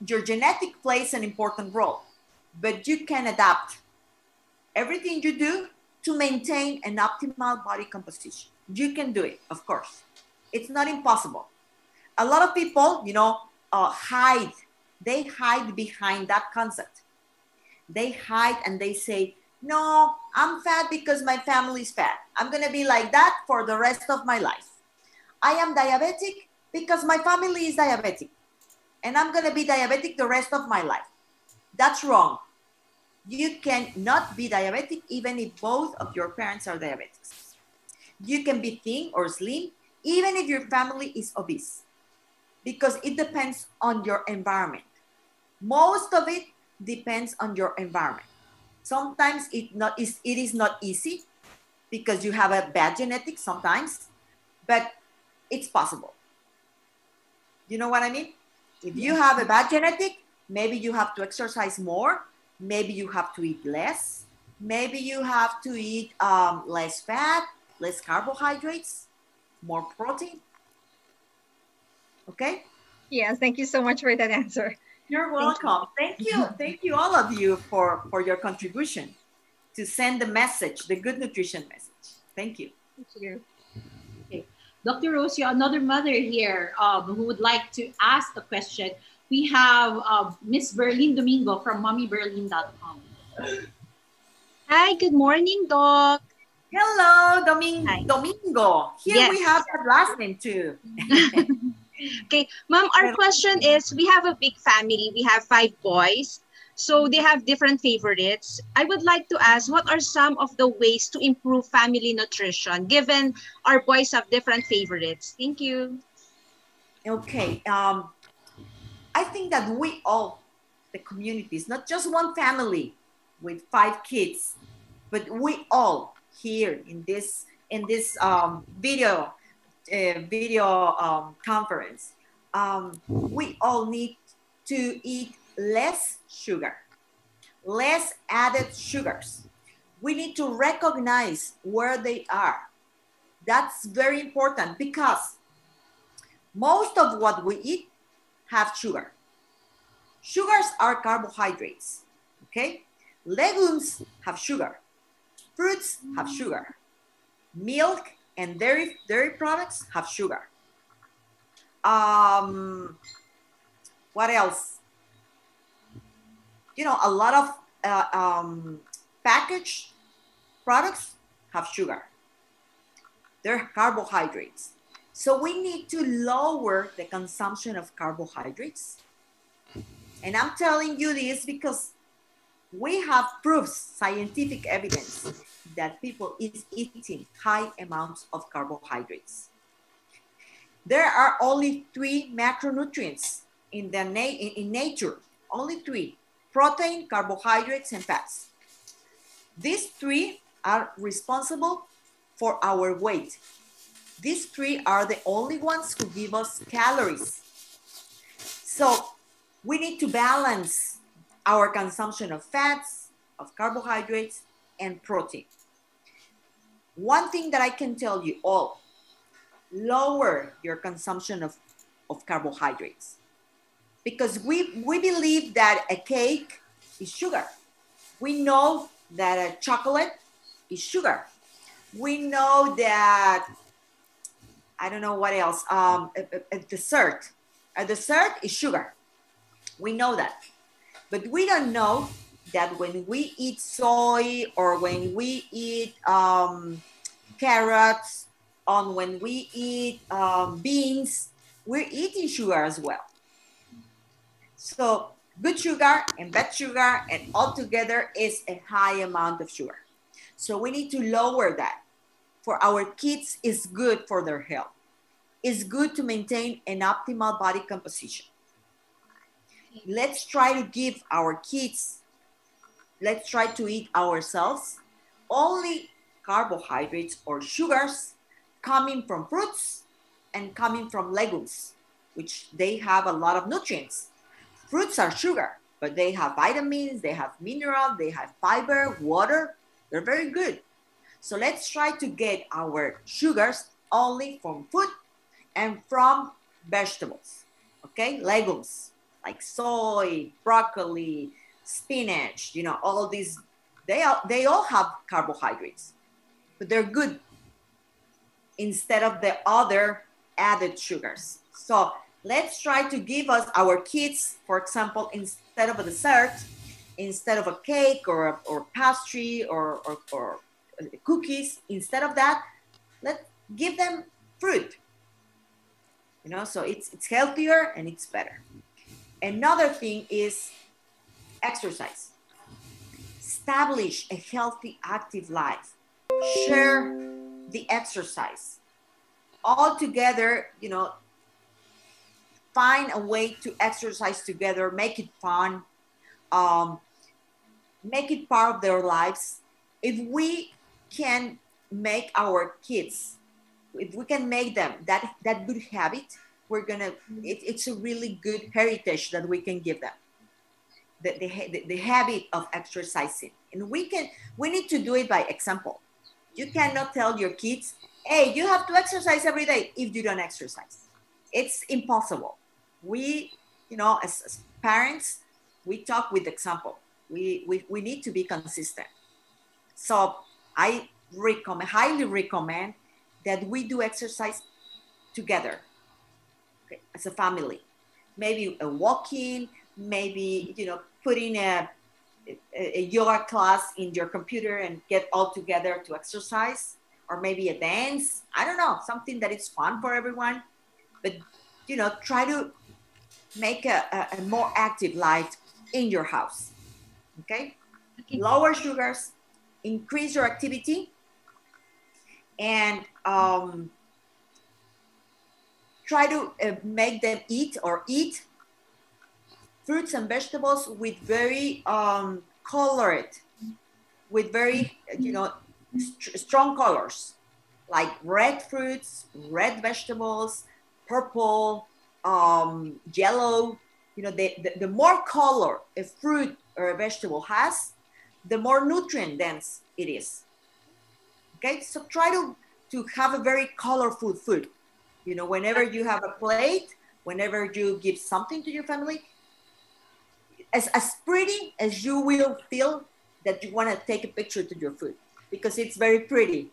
your genetic plays an important role, but you can adapt everything you do to maintain an optimal body composition. You can do it, of course. It's not impossible. A lot of people, hide. They hide behind that concept. They hide and they say, no, I'm fat because my family is fat. I'm going to be like that for the rest of my life. I am diabetic because my family is diabetic. And I'm going to be diabetic the rest of my life. That's wrong. You can not be diabetic even if both of your parents are diabetics. You can be thin or slim, even if your family is obese, because it depends on your environment. Most of it depends on your environment. Sometimes it is not easy because you have a bad genetic sometimes, but it's possible. You know what I mean? If you have a bad genetic, maybe you have to exercise more. Maybe you have to eat less. Maybe you have to eat less fat, less carbohydrates, more protein. Okay? Yes, thank you so much for that answer. You're welcome. Thank you. Thank you, all of you, for your contribution to send the message, the good nutrition message. Thank you. Thank you. Okay. Dr. Rocio, another mother here who would like to ask the question. We have Miss Berlin Domingo from mommyberlin.com. Hi, good morning, Doc. Hello, Hi. Domingo. Here Yes. we have that last name too. Okay, Mom, our question is, we have a big family. We have 5 boys. So they have different favorites. I would like to ask, what are some of the ways to improve family nutrition, given our boys have different favorites? Thank you. Okay. I think that we all, the communities, not just one family with 5 kids, but we all here in this video conference, we all need to eat less sugar, less added sugars. We need to recognize where they are. That's very important because most of what we eat have sugar. Sugars are carbohydrates, okay? Legumes have sugar. Fruits have sugar. Milk and dairy products have sugar. What else? You know, a lot of packaged products have sugar. They're carbohydrates. So we need to lower the consumption of carbohydrates. And I'm telling you this because we have proofs, scientific evidence that people is eating high amounts of carbohydrates. There are only 3 macronutrients in nature, only 3: protein, carbohydrates, and fats. These 3 are responsible for our weight. These 3 are the only ones who give us calories. So we need to balance our consumption of fats, of carbohydrates, and protein. One thing that I can tell you all, lower your consumption of carbohydrates. Because we believe that a cake is sugar. We know that a chocolate is sugar. We know that, I don't know what else, a dessert. A dessert is sugar. We know that. But we don't know that when we eat soy or when we eat carrots, or when we eat beans, we're eating sugar as well. So good sugar and bad sugar and all together is a high amount of sugar. So we need to lower that. For our kids, it's good for their health. It's good to maintain an optimal body composition. Let's try to give our kids, let's try to eat ourselves only carbohydrates or sugars coming from fruits and coming from legumes, which they have a lot of nutrients. Fruits are sugar, but they have vitamins, they have minerals, they have fiber, water. They're very good. So let's try to get our sugars only from food and from vegetables, okay? Legumes like soy, broccoli, spinach, you know, all these, they all have carbohydrates, but they're good instead of the other added sugars. So let's try to give our kids, for example, instead of a dessert, instead of a cake or pastry or cookies, instead of that, let's give them fruit. You know, so it's healthier and it's better. Another thing is exercise. Establish a healthy, active life. Share the exercise. All together, you know, find a way to exercise together, make it fun, make it part of their lives. If we can make our kids, if we can make them that good habit, it's a really good heritage that we can give them. The habit of exercising. And we need to do it by example. You cannot tell your kids, hey, you have to exercise every day if you don't exercise. It's impossible. We, you know, as parents, we talk with example. We need to be consistent. So I highly recommend that we do exercise together, okay, as a family. Maybe a walking, maybe, you know, putting a yoga class in your computer and get all together to exercise, or maybe a dance. I don't know, something that is fun for everyone. But, you know, try to make a more active life in your house. Okay? Lower sugars, increase your activity, and try to make them eat fruits and vegetables with very colored, with very, you know, strong colors, like red fruits, red vegetables, purple, yellow. You know, the more color a fruit or a vegetable has, the more nutrient dense it is. Okay, so try to have a very colorful food. You know, whenever you have a plate, whenever you give something to your family, as pretty as you will feel that you want to take a picture to your food, because it's very pretty,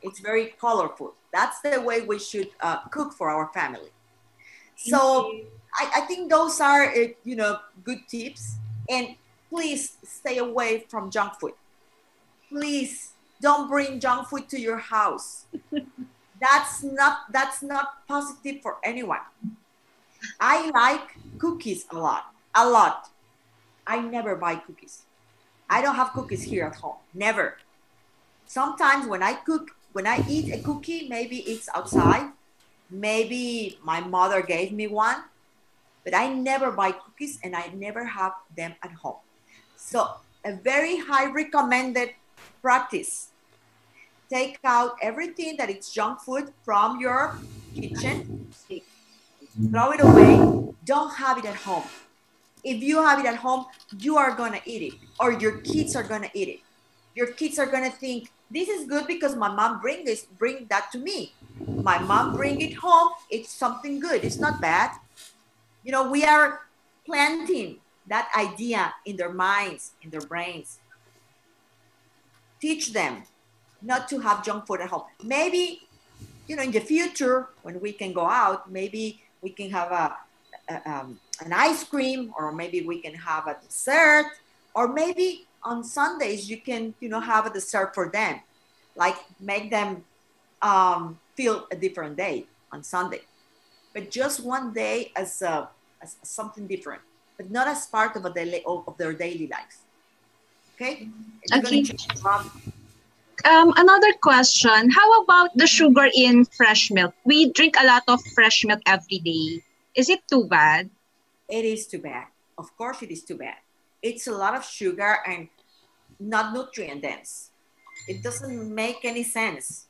it's very colorful. That's the way we should cook for our family. So I think those are, you know, good tips. And please stay away from junk food. Please don't bring junk food to your house. That's not positive for anyone. I like cookies a lot. I never buy cookies. I don't have cookies here at home. Never. Sometimes when I eat a cookie, maybe it's outside. Maybe my mother gave me one, but I never buy cookies and I never have them at home. So a very high recommended practice. Take out everything that is junk food from your kitchen. Throw it away. Don't have it at home. If you have it at home, you are going to eat it, or your kids are going to eat it. Your kids are going to think, this is good because my mom bring that to me. My mom bring it home. It's something good. It's not bad. You know, we are planting that idea in their minds, in their brains. Teach them not to have junk food at home. Maybe, you know, in the future, when we can go out, maybe we can have an ice cream, or maybe we can have a dessert, or maybe on Sundays you can, you know, have a dessert for them, like make them feel a different day on Sunday, but just one day as something different, but not as part of their daily life. Okay. Okay. Another question. How about the sugar in fresh milk? We drink a lot of fresh milk every day. Is it too bad? It is too bad. Of course it is too bad. It's a lot of sugar and not nutrient dense. It doesn't make any sense.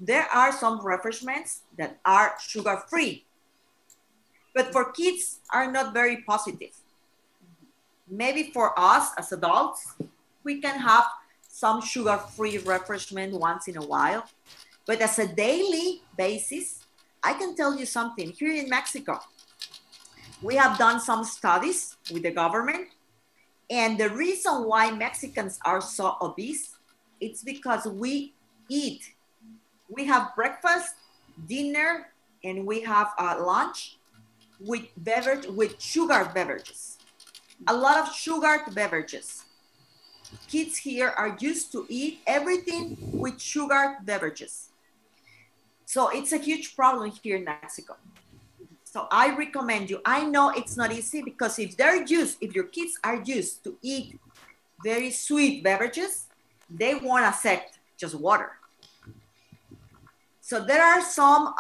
There are some refreshments that are sugar-free, but for kids are not very positive. Maybe for us as adults, we can have some sugar-free refreshment once in a while, but as a daily basis, I can tell you something. Here in Mexico, we have done some studies with the government, and the reason why Mexicans are so obese, it's because we have breakfast, dinner, and we have lunch with sugar beverages. A lot of sugared beverages. Kids here are used to eat everything with sugared beverages. So it's a huge problem here in Mexico. So I recommend you, I know it's not easy, because if your kids are used to eat very sweet beverages, they won't accept just water. So there are some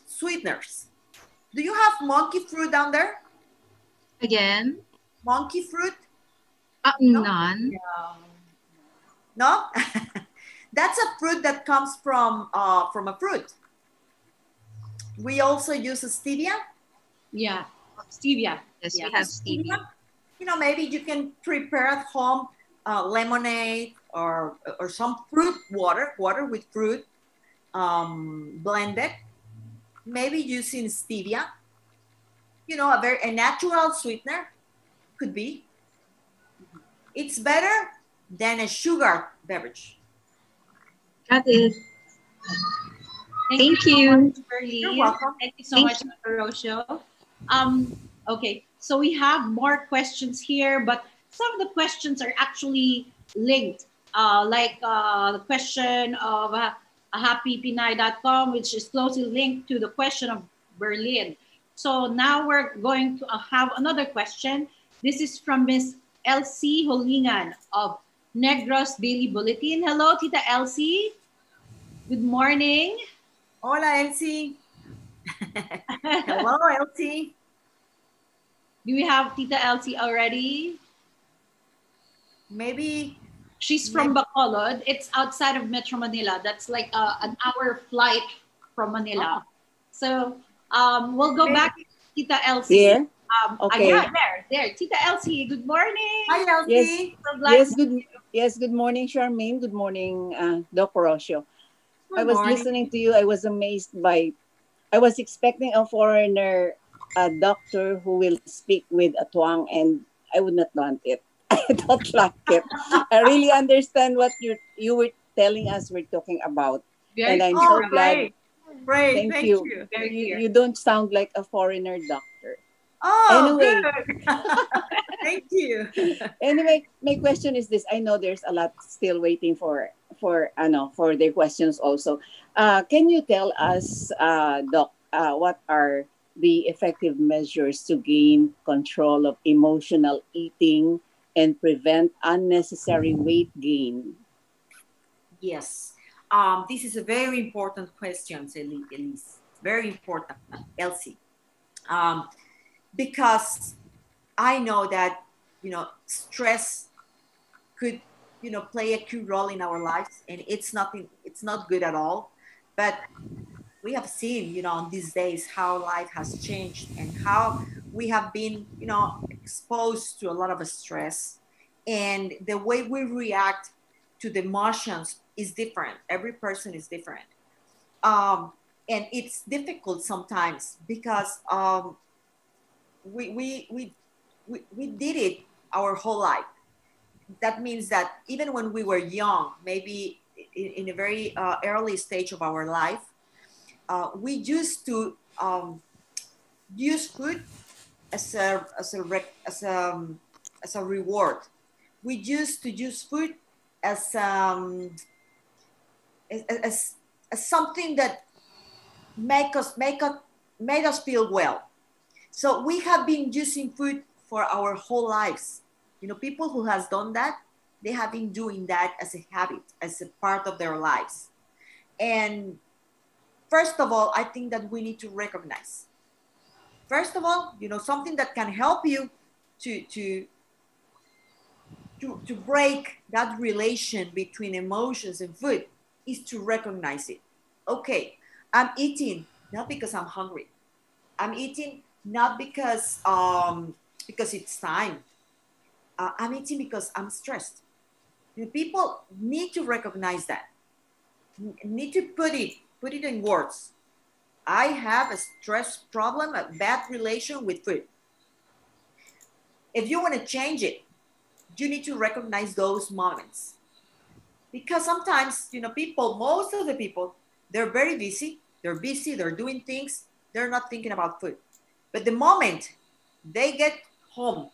sweeteners. Do you have monkey fruit down there? Again? Monkey fruit? No? None. No? That's a fruit that comes from a fruit. We also use stevia. Yeah, stevia. Yes, Yeah. we have stevia. You know, maybe you can prepare at home lemonade or some fruit water with fruit blended, maybe using stevia. You know, a natural sweetener could be. It's better than a sugar beverage. Got it. Thank So you. much, You're Berlin. welcome. Thank you so Thank much, Dr. Rocio. Okay, so we have more questions here, but some of the questions are actually linked, like the question of happypinay.com, which is closely linked to the question of Berlin. So now we're going to have another question. This is from Miss Elsie Holingan of Negros Daily Bulletin. Hello, Tita Elsie. Good morning. Hola, Elsie. Hello, Elsie. Do we have Tita Elsie already? Maybe She's from Bacolod. It's outside of Metro Manila. That's like an hour flight from Manila. So we'll go back to Tita Elsie. Here? Okay. Yeah, there. Tita Elsie, good morning. Hi, Elsie. Yes, good morning, Charmaine. Good morning, Doc Rocio. Good I was morning. listening to you. I was amazed I was expecting a foreigner, a doctor who will speak with a twang, and I would not want it. I don't like it. I really understand what you were telling us we're talking about. Very And I'm Oh, so glad. great. Thank you. Very clear. You don't sound like a foreigner doctor. Oh, Anyway. good. Thank you. Anyway, my question is this. I know there's a lot still waiting for their questions also. Can you tell us, Doc, what are the effective measures to gain control of emotional eating and prevent unnecessary weight gain? Yes. This is a very important question, Elise. Very important, Elsie. Because I know that, stress could, play a key role in our lives, and it's not good at all. But we have seen, on these days, how life has changed and how we have been, exposed to a lot of stress, and the way we react to the emotions is different. Every person is different. And it's difficult sometimes because we did it our whole life. That means that even when we were young, maybe in a very early stage of our life, we used to use food as a reward. We used to use food as something that made us feel well. So we have been using food for our whole lives. People who has done that, they have been doing that as a habit, as a part of their lives. And first of all, I think that we need to recognize. First of all, something that can help you to break that relation between emotions and food is to recognize it. Okay, I'm eating not because I'm hungry. I'm eating not because it's time. I'm eating because I'm stressed. People need to recognize that. Need to put it in words. I have a stress problem, a bad relation with food. If you want to change it, you need to recognize those moments. Because sometimes, most of the people, they're very busy. They're busy, they're doing things. They're not thinking about food. But the moment they get home,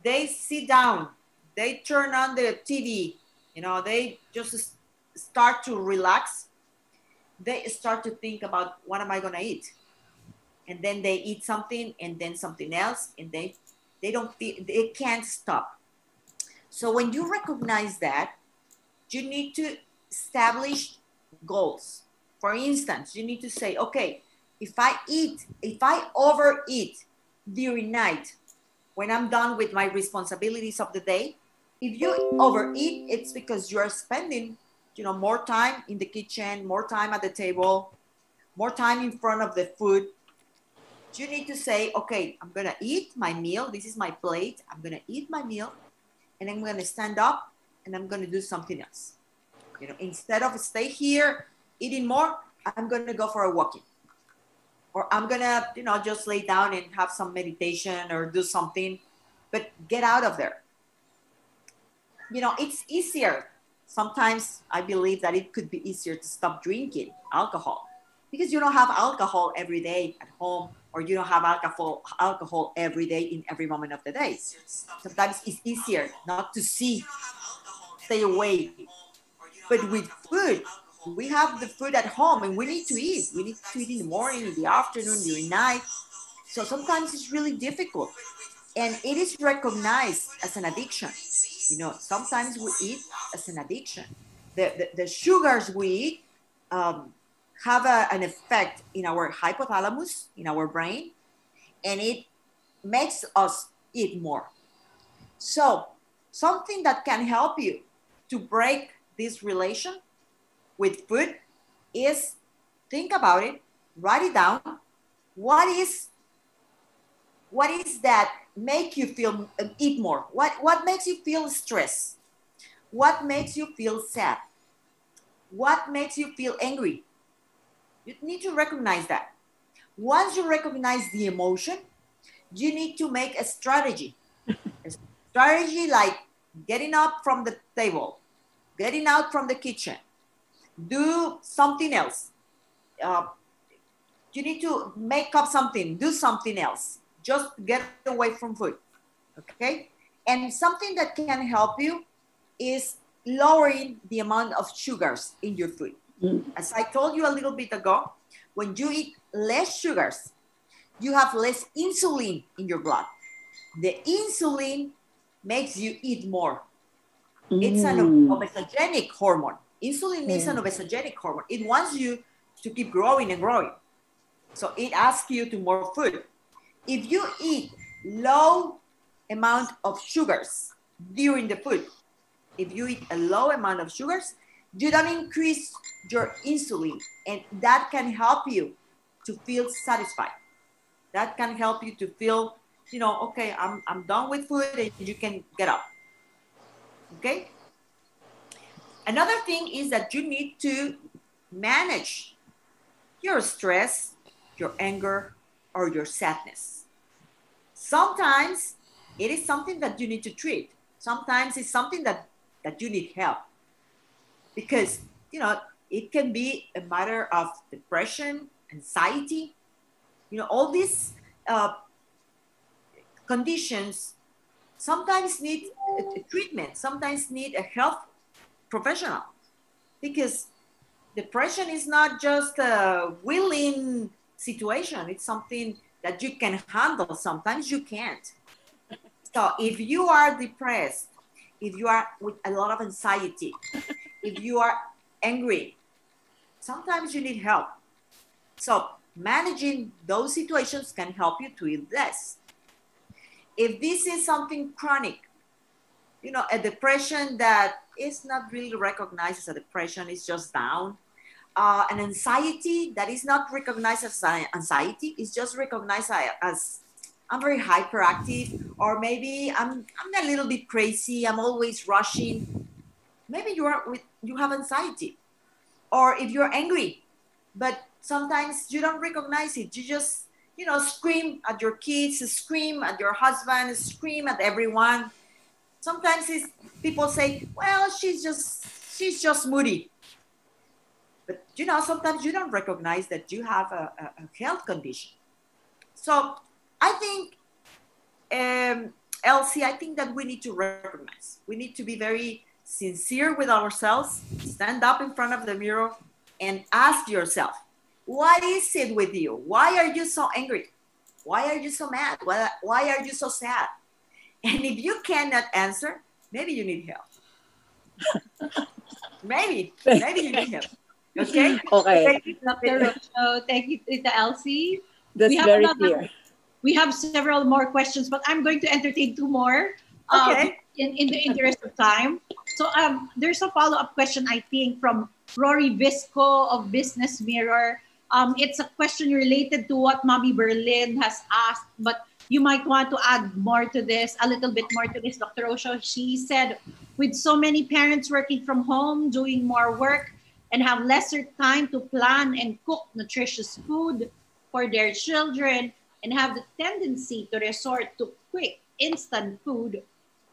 they sit down, they turn on the TV, they just start to relax. They start to think about, what am I going to eat? And then they eat something, and then something else, and they can't stop. So when you recognize that, you need to establish goals. For instance, you need to say, okay, if I overeat during night, when I'm done with my responsibilities of the day, if you overeat, it's because you're spending, more time in the kitchen, more time at the table, more time in front of the food. You need to say, okay, I'm gonna eat my meal. This is my plate. I'm gonna eat my meal, and I'm gonna stand up and I'm gonna do something else. Instead of stay here eating more, I'm gonna go for a walking. Or I'm gonna, just lay down and have some meditation or do something, but get out of there. It's easier. Sometimes I believe that it could be easier to stop drinking alcohol because you don't have alcohol every day at home, or you don't have alcohol every day in every moment of the day. Sometimes it's easier not to stay away. But with food, we have the food at home and we need to eat. We need to eat in the morning, in the afternoon, during night. So sometimes it's really difficult. And it is recognized as an addiction. Sometimes we eat as an addiction. The sugars we eat have an effect in our hypothalamus, in our brain, and it makes us eat more. So something that can help you to break this relation with food is think about it, write it down. What is that make you feel eat more? What makes you feel stressed? What makes you feel sad? What makes you feel angry? You need to recognize that. Once you recognize the emotion, you need to make a strategy. A strategy like getting up from the table, getting out from the kitchen, do something else. You need to make up something, do something else. Just get away from food, okay? And something that can help you is lowering the amount of sugars in your food. As I told you a little bit ago, when you eat less sugars, you have less insulin in your blood. The insulin makes you eat more. It's an obesogenic hormone. Insulin is an obesogenic hormone. It wants you to keep growing and growing. So it asks you to more food. If you eat low amount of sugars during the food, if you eat a low amount of sugars, you don't increase your insulin, and that can help you to feel satisfied. That can help you to feel, okay, I'm done with food, and you can get up. Okay? Another thing is that you need to manage your stress, your anger, or your sadness. Sometimes it is something that you need to treat. Sometimes it's something that you need help. Because, it can be a matter of depression, anxiety, all these conditions sometimes need a treatment, sometimes need a health professional, because depression is not just a willing situation. It's something that you can handle. Sometimes you can't. So if you are depressed, if you are with a lot of anxiety, if you are angry, sometimes you need help. So managing those situations can help you to eat less. If this is something chronic, a depression that is not really recognized as a depression, it's just down. An anxiety that is not recognized as anxiety, is just recognized as I'm very hyperactive, or maybe I'm a little bit crazy, I'm always rushing. Maybe you have anxiety. Or if you're angry, but sometimes you don't recognize it. You just, scream at your kids, scream at your husband, scream at everyone. Sometimes people say, well, she's just moody. But, sometimes you don't recognize that you have a health condition. So I think, Elsie, I think that we need to recognize. We need to be very sincere with ourselves, stand up in front of the mirror and ask yourself, what is it with you? Why are you so angry? Why are you so mad? Why are you so sad? And if you cannot answer, maybe you need help. Maybe you need help. Okay? Okay, Thank you, Dr. Rocho. Thank you, Tita Elsie. We that's have very another. clear. We have several more questions, but I'm going to entertain two more. Um, Okay. in the interest of time. So there's a follow-up question, I think, from Rory Visco of Business Mirror. It's a question related to what Mommy Berlin has asked, but you might want to add more to this, a little bit more to this, Dr. Osho. She said, with so many parents working from home, doing more work, and have lesser time to plan and cook nutritious food for their children, and have the tendency to resort to quick, instant food,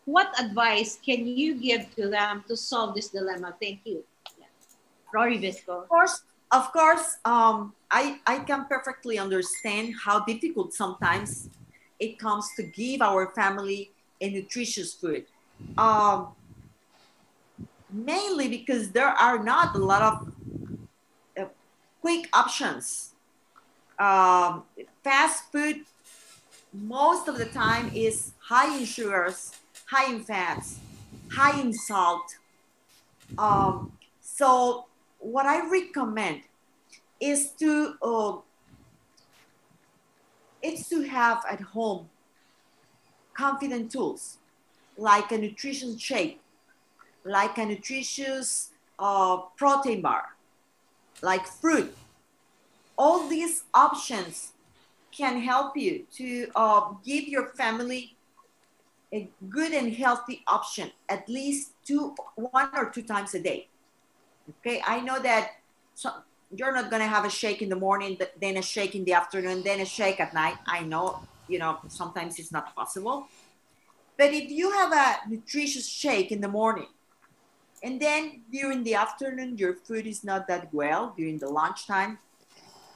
what advice can you give to them to solve this dilemma? Thank you. Yeah. Rory Visco. Of course, I can perfectly understand how difficult sometimes it comes to give our family a nutritious food. Um, Mainly because there are not a lot of uh, quick options. Um, Fast food most of the time is high in sugars, high in fats, high in salt. So what I recommend is to have at home confident tools like a nutrition shake, like a nutritious protein bar, like fruit. All these options can help you to give your family a good and healthy option at least 1 or 2 times a day. Okay, I know that so you're not gonna have a shake in the morning, then a shake in the afternoon, then a shake at night. I know, sometimes it's not possible. But if you have a nutritious shake in the morning, and then during the afternoon, your food is not that well during the lunchtime,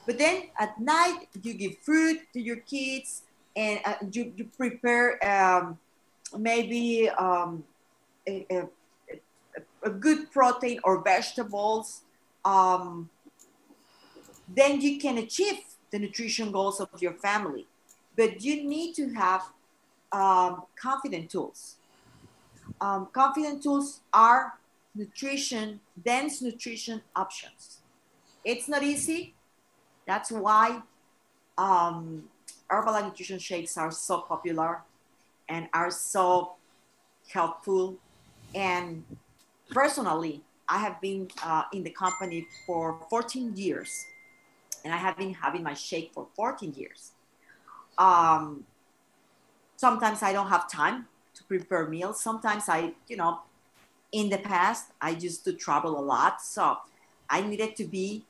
but then at night, you give fruit to your kids and you prepare maybe a, a, a good protein or vegetables. Um, then you can achieve the nutrition goals of your family. But you need to have confident tools. Confident tools are dense nutrition options. It's not easy. That's why um, Herbalife nutrition shakes are so popular and are so helpful. And personally, I have been in the company for 14 years, and I have been having my shake for 14 years. Um, Sometimes I don't have time to prepare meals. Sometimes in the past, I used to travel a lot. So I needed to be,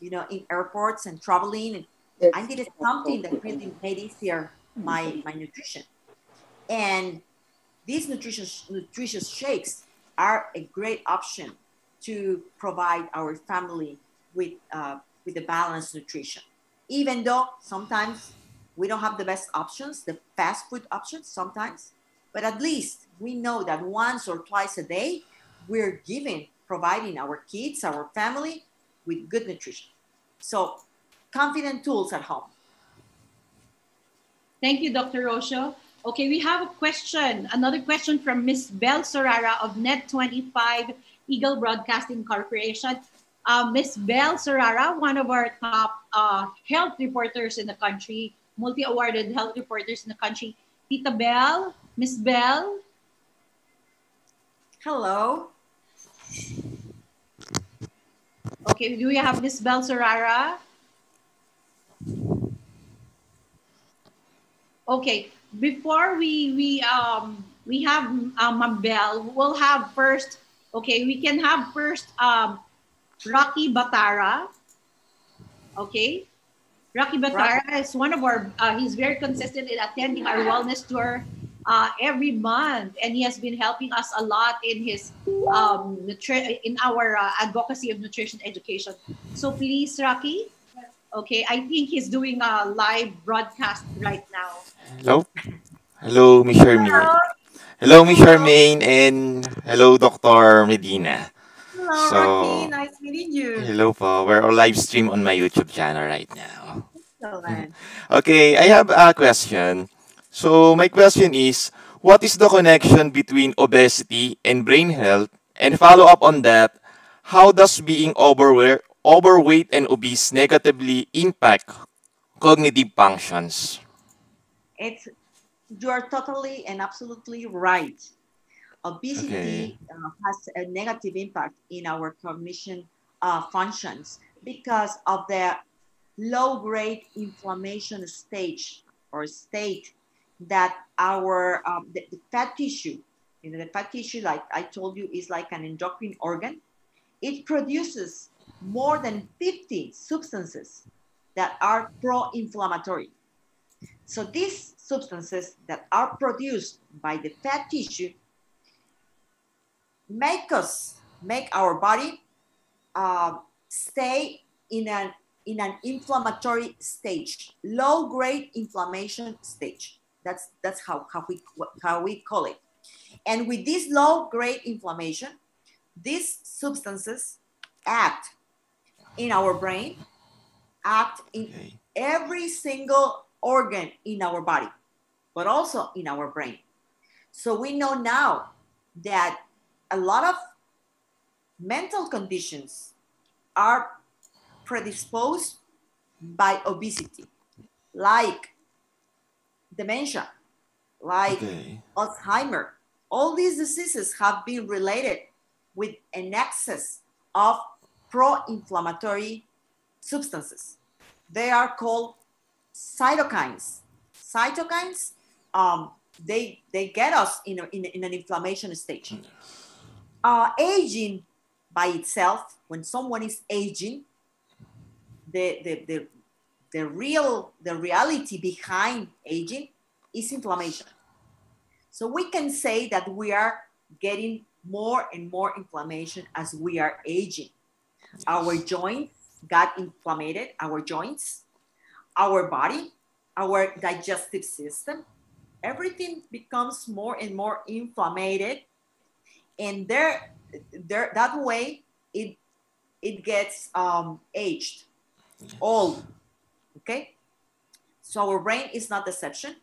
in airports and traveling. And I That's needed so something that clear. really made easier my nutrition. And these nutritious shakes are a great option to provide our family with a balanced nutrition. Even though sometimes we don't have the best options, the fast food options sometimes, but at least we know that once or twice a day, providing our kids, our family with good nutrition. So confident tools at home. Thank you, Dr. Rocho. Okay, we have a question, another question from Miss Belle Sorara of Net25 Eagle Broadcasting Corporation. Miss Belle Sorara, one of our top health reporters in the country, multi-awarded health reporters in the country. Tita Belle, Miss Belle. Hello. Okay, do we have Miss Belle Sorara? Okay, before we have Mabel, we'll have first. Okay, we can have first Rocky Batara. Okay, Rocky Batara is one of our. He's very consistent in attending our wellness tour every month, and he has been helping us a lot in his in our advocacy of nutrition education. So please, Rocky. Okay, I think he's doing a live broadcast right now. Hello? Hello, Miss Charmaine. Hello. Hello, Miss Hello. Charmaine, and hello, Dr. Medina. Hello, Rocky. So, Nice meeting you. hello po. We're on live stream on my YouTube channel right now. Excellent. Okay, I have a question. So, my question is, what is the connection between obesity and brain health, And follow up on that, how does being overweight and obese negatively impact cognitive functions? It's you are totally and absolutely right. Okay. Obesity has a negative impact in our cognition functions because of the low grade inflammation stage or state that our the fat tissue, the fat tissue, like I told you, is like an endocrine organ. It produces more than 50 substances that are pro-inflammatory. So these substances that are produced by the fat tissue make our body stay in an inflammatory stage, low grade inflammation stage. That's how we call it. And with this low grade inflammation, these substances act in our brain, act in Okay. every single organ in our body, but also in our brain. So we know now that a lot of mental conditions are predisposed by obesity, like dementia, like Okay. Alzheimer. All these diseases have been related with an excess of pro-inflammatory substances. They are called cytokines. Cytokines, they get us in an inflammation stage. Aging by itself, when someone is aging, the, the, the, the reality behind aging is inflammation. So we can say that we are getting more and more inflammation as we are aging. Our joints got inflamed, our joints, our body, our digestive system, everything becomes more and more inflamed, and that way it gets aged, old. Okay, so our brain is not deception,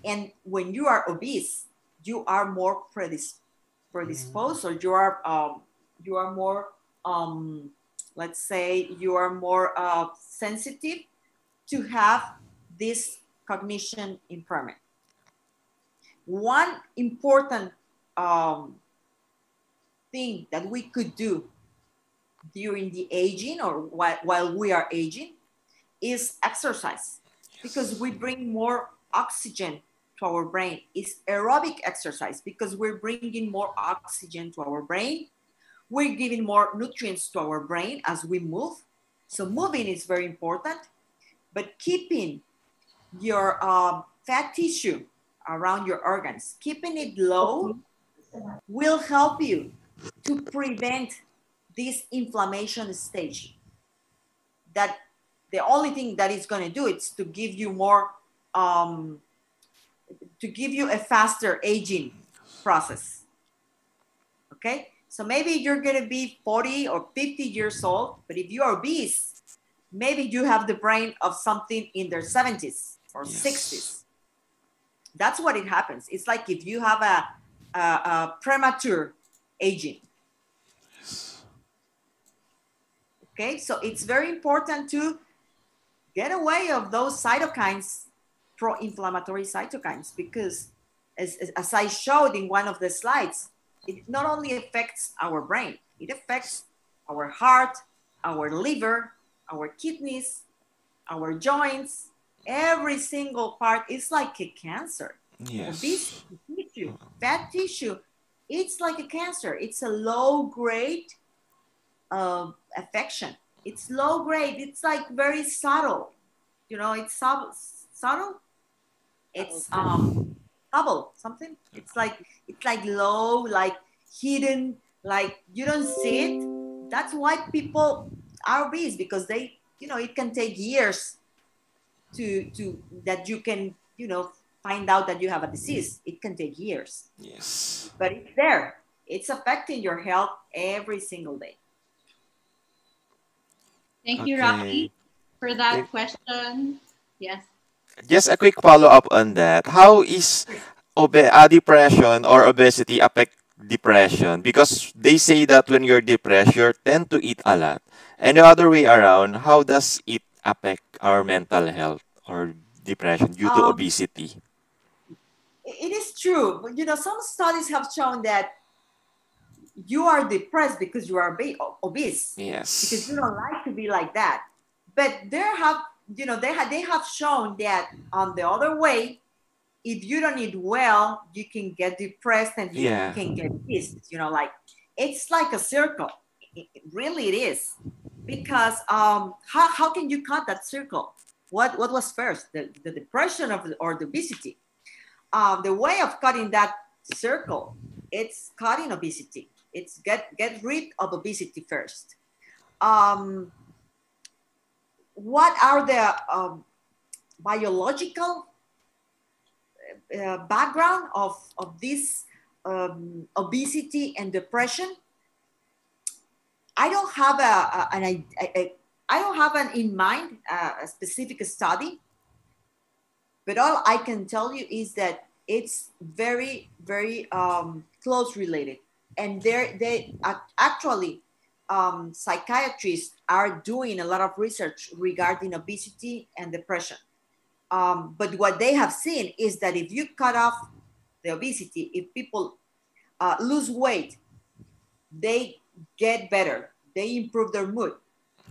and when you are obese, you are more predisposed, or you are more let's say you are more sensitive to have this cognition impairment. One important thing that we could do during the aging or while we are aging is exercise, because we bring more oxygen to our brain. It's aerobic exercise because we're bringing more oxygen to our brain. We're giving more nutrients to our brain as we move. So moving is very important, but keeping your fat tissue around your organs, keeping it low will help you to prevent this inflammation stage. That the only thing that it's going to do is to give you more, to give you a faster aging process. Okay, so maybe you're going to be 40 or 50 years old, but if you're obese, maybe you have the brain of something in their 70s or 60s. That's what it happens. It's like if you have a premature aging. Okay, so it's very important to get away of those cytokines, pro-inflammatory cytokines, because as I showed in one of the slides, it not only affects our brain, it affects our heart, our liver, our kidneys, our joints, every single part. Is like a cancer. Yes. Obesity tissue, fat tissue, it's like a cancer. It's a low grade affection. It's low grade. It's like very subtle. You know, it's subtle. It's subtle something. It's like low, like hidden, like you don't see it. That's why people are obese, because they, you know, it can take years to that you can, you know, find out that you have a disease. It can take years. Yes. But it's there. It's affecting your health every single day. Thank you, Okay. Rocky, for that question. Yes. Just a quick follow up on that. How is depression or obesity affect depression? Because they say that when you're depressed, you tend to eat a lot. And the other way around, how does it affect our mental health or depression due to Um, obesity? it is true. But, some studies have shown that you are depressed because you are obese, because you Yes. don't like to be like that. But they have shown that on the other way, if you don't eat well, you can get depressed and you Yeah. can get pissed. Like it's like a circle. Really, it is. Because how can you cut that circle? What was first, the depression or the obesity? The way of cutting that circle, it's cutting obesity. It's get rid of obesity first. Um, what are the biological background of this obesity and depression? I don't have I don't have an in mind a specific study, but all I can tell you is that it's very very close related, and they actually psychiatrists are doing a lot of research regarding obesity and depression. But what they have seen is that if you cut off the obesity, if people lose weight, they get better. They improve their mood,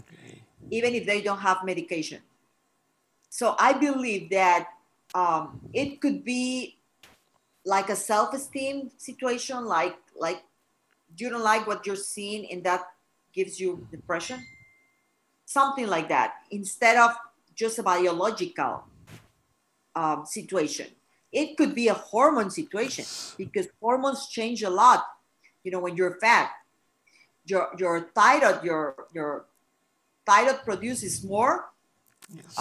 Okay. even if they don't have medication. So I believe that it could be like a self-esteem situation, like you don't like what you're seeing, and that gives you depression, something like that. Instead of just a biological situation, it could be a hormone situation, Yes. because hormones change a lot. When you're fat, your thyroid produces Yes.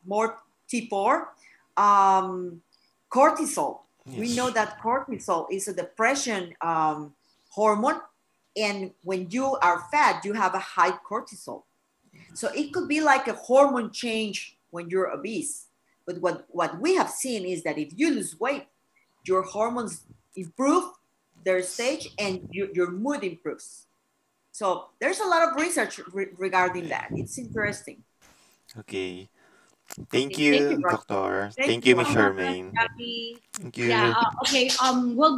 more T4, um, cortisol. We know Yes. that cortisol is a depression hormone, and when you are fat, you have a high cortisol. So it could be like a hormone change when you're obese. But what we have seen is that if you lose weight, your hormones improve their stage, and your mood improves. So there's a lot of research regarding Okay. that. It's interesting. Okay. Thank Okay, thank you, you, Roger. Doctor. Thank Thank you, you, Miss Juan. So much, Charmaine. Gabby. Thank Yeah. you. Okay. We'll go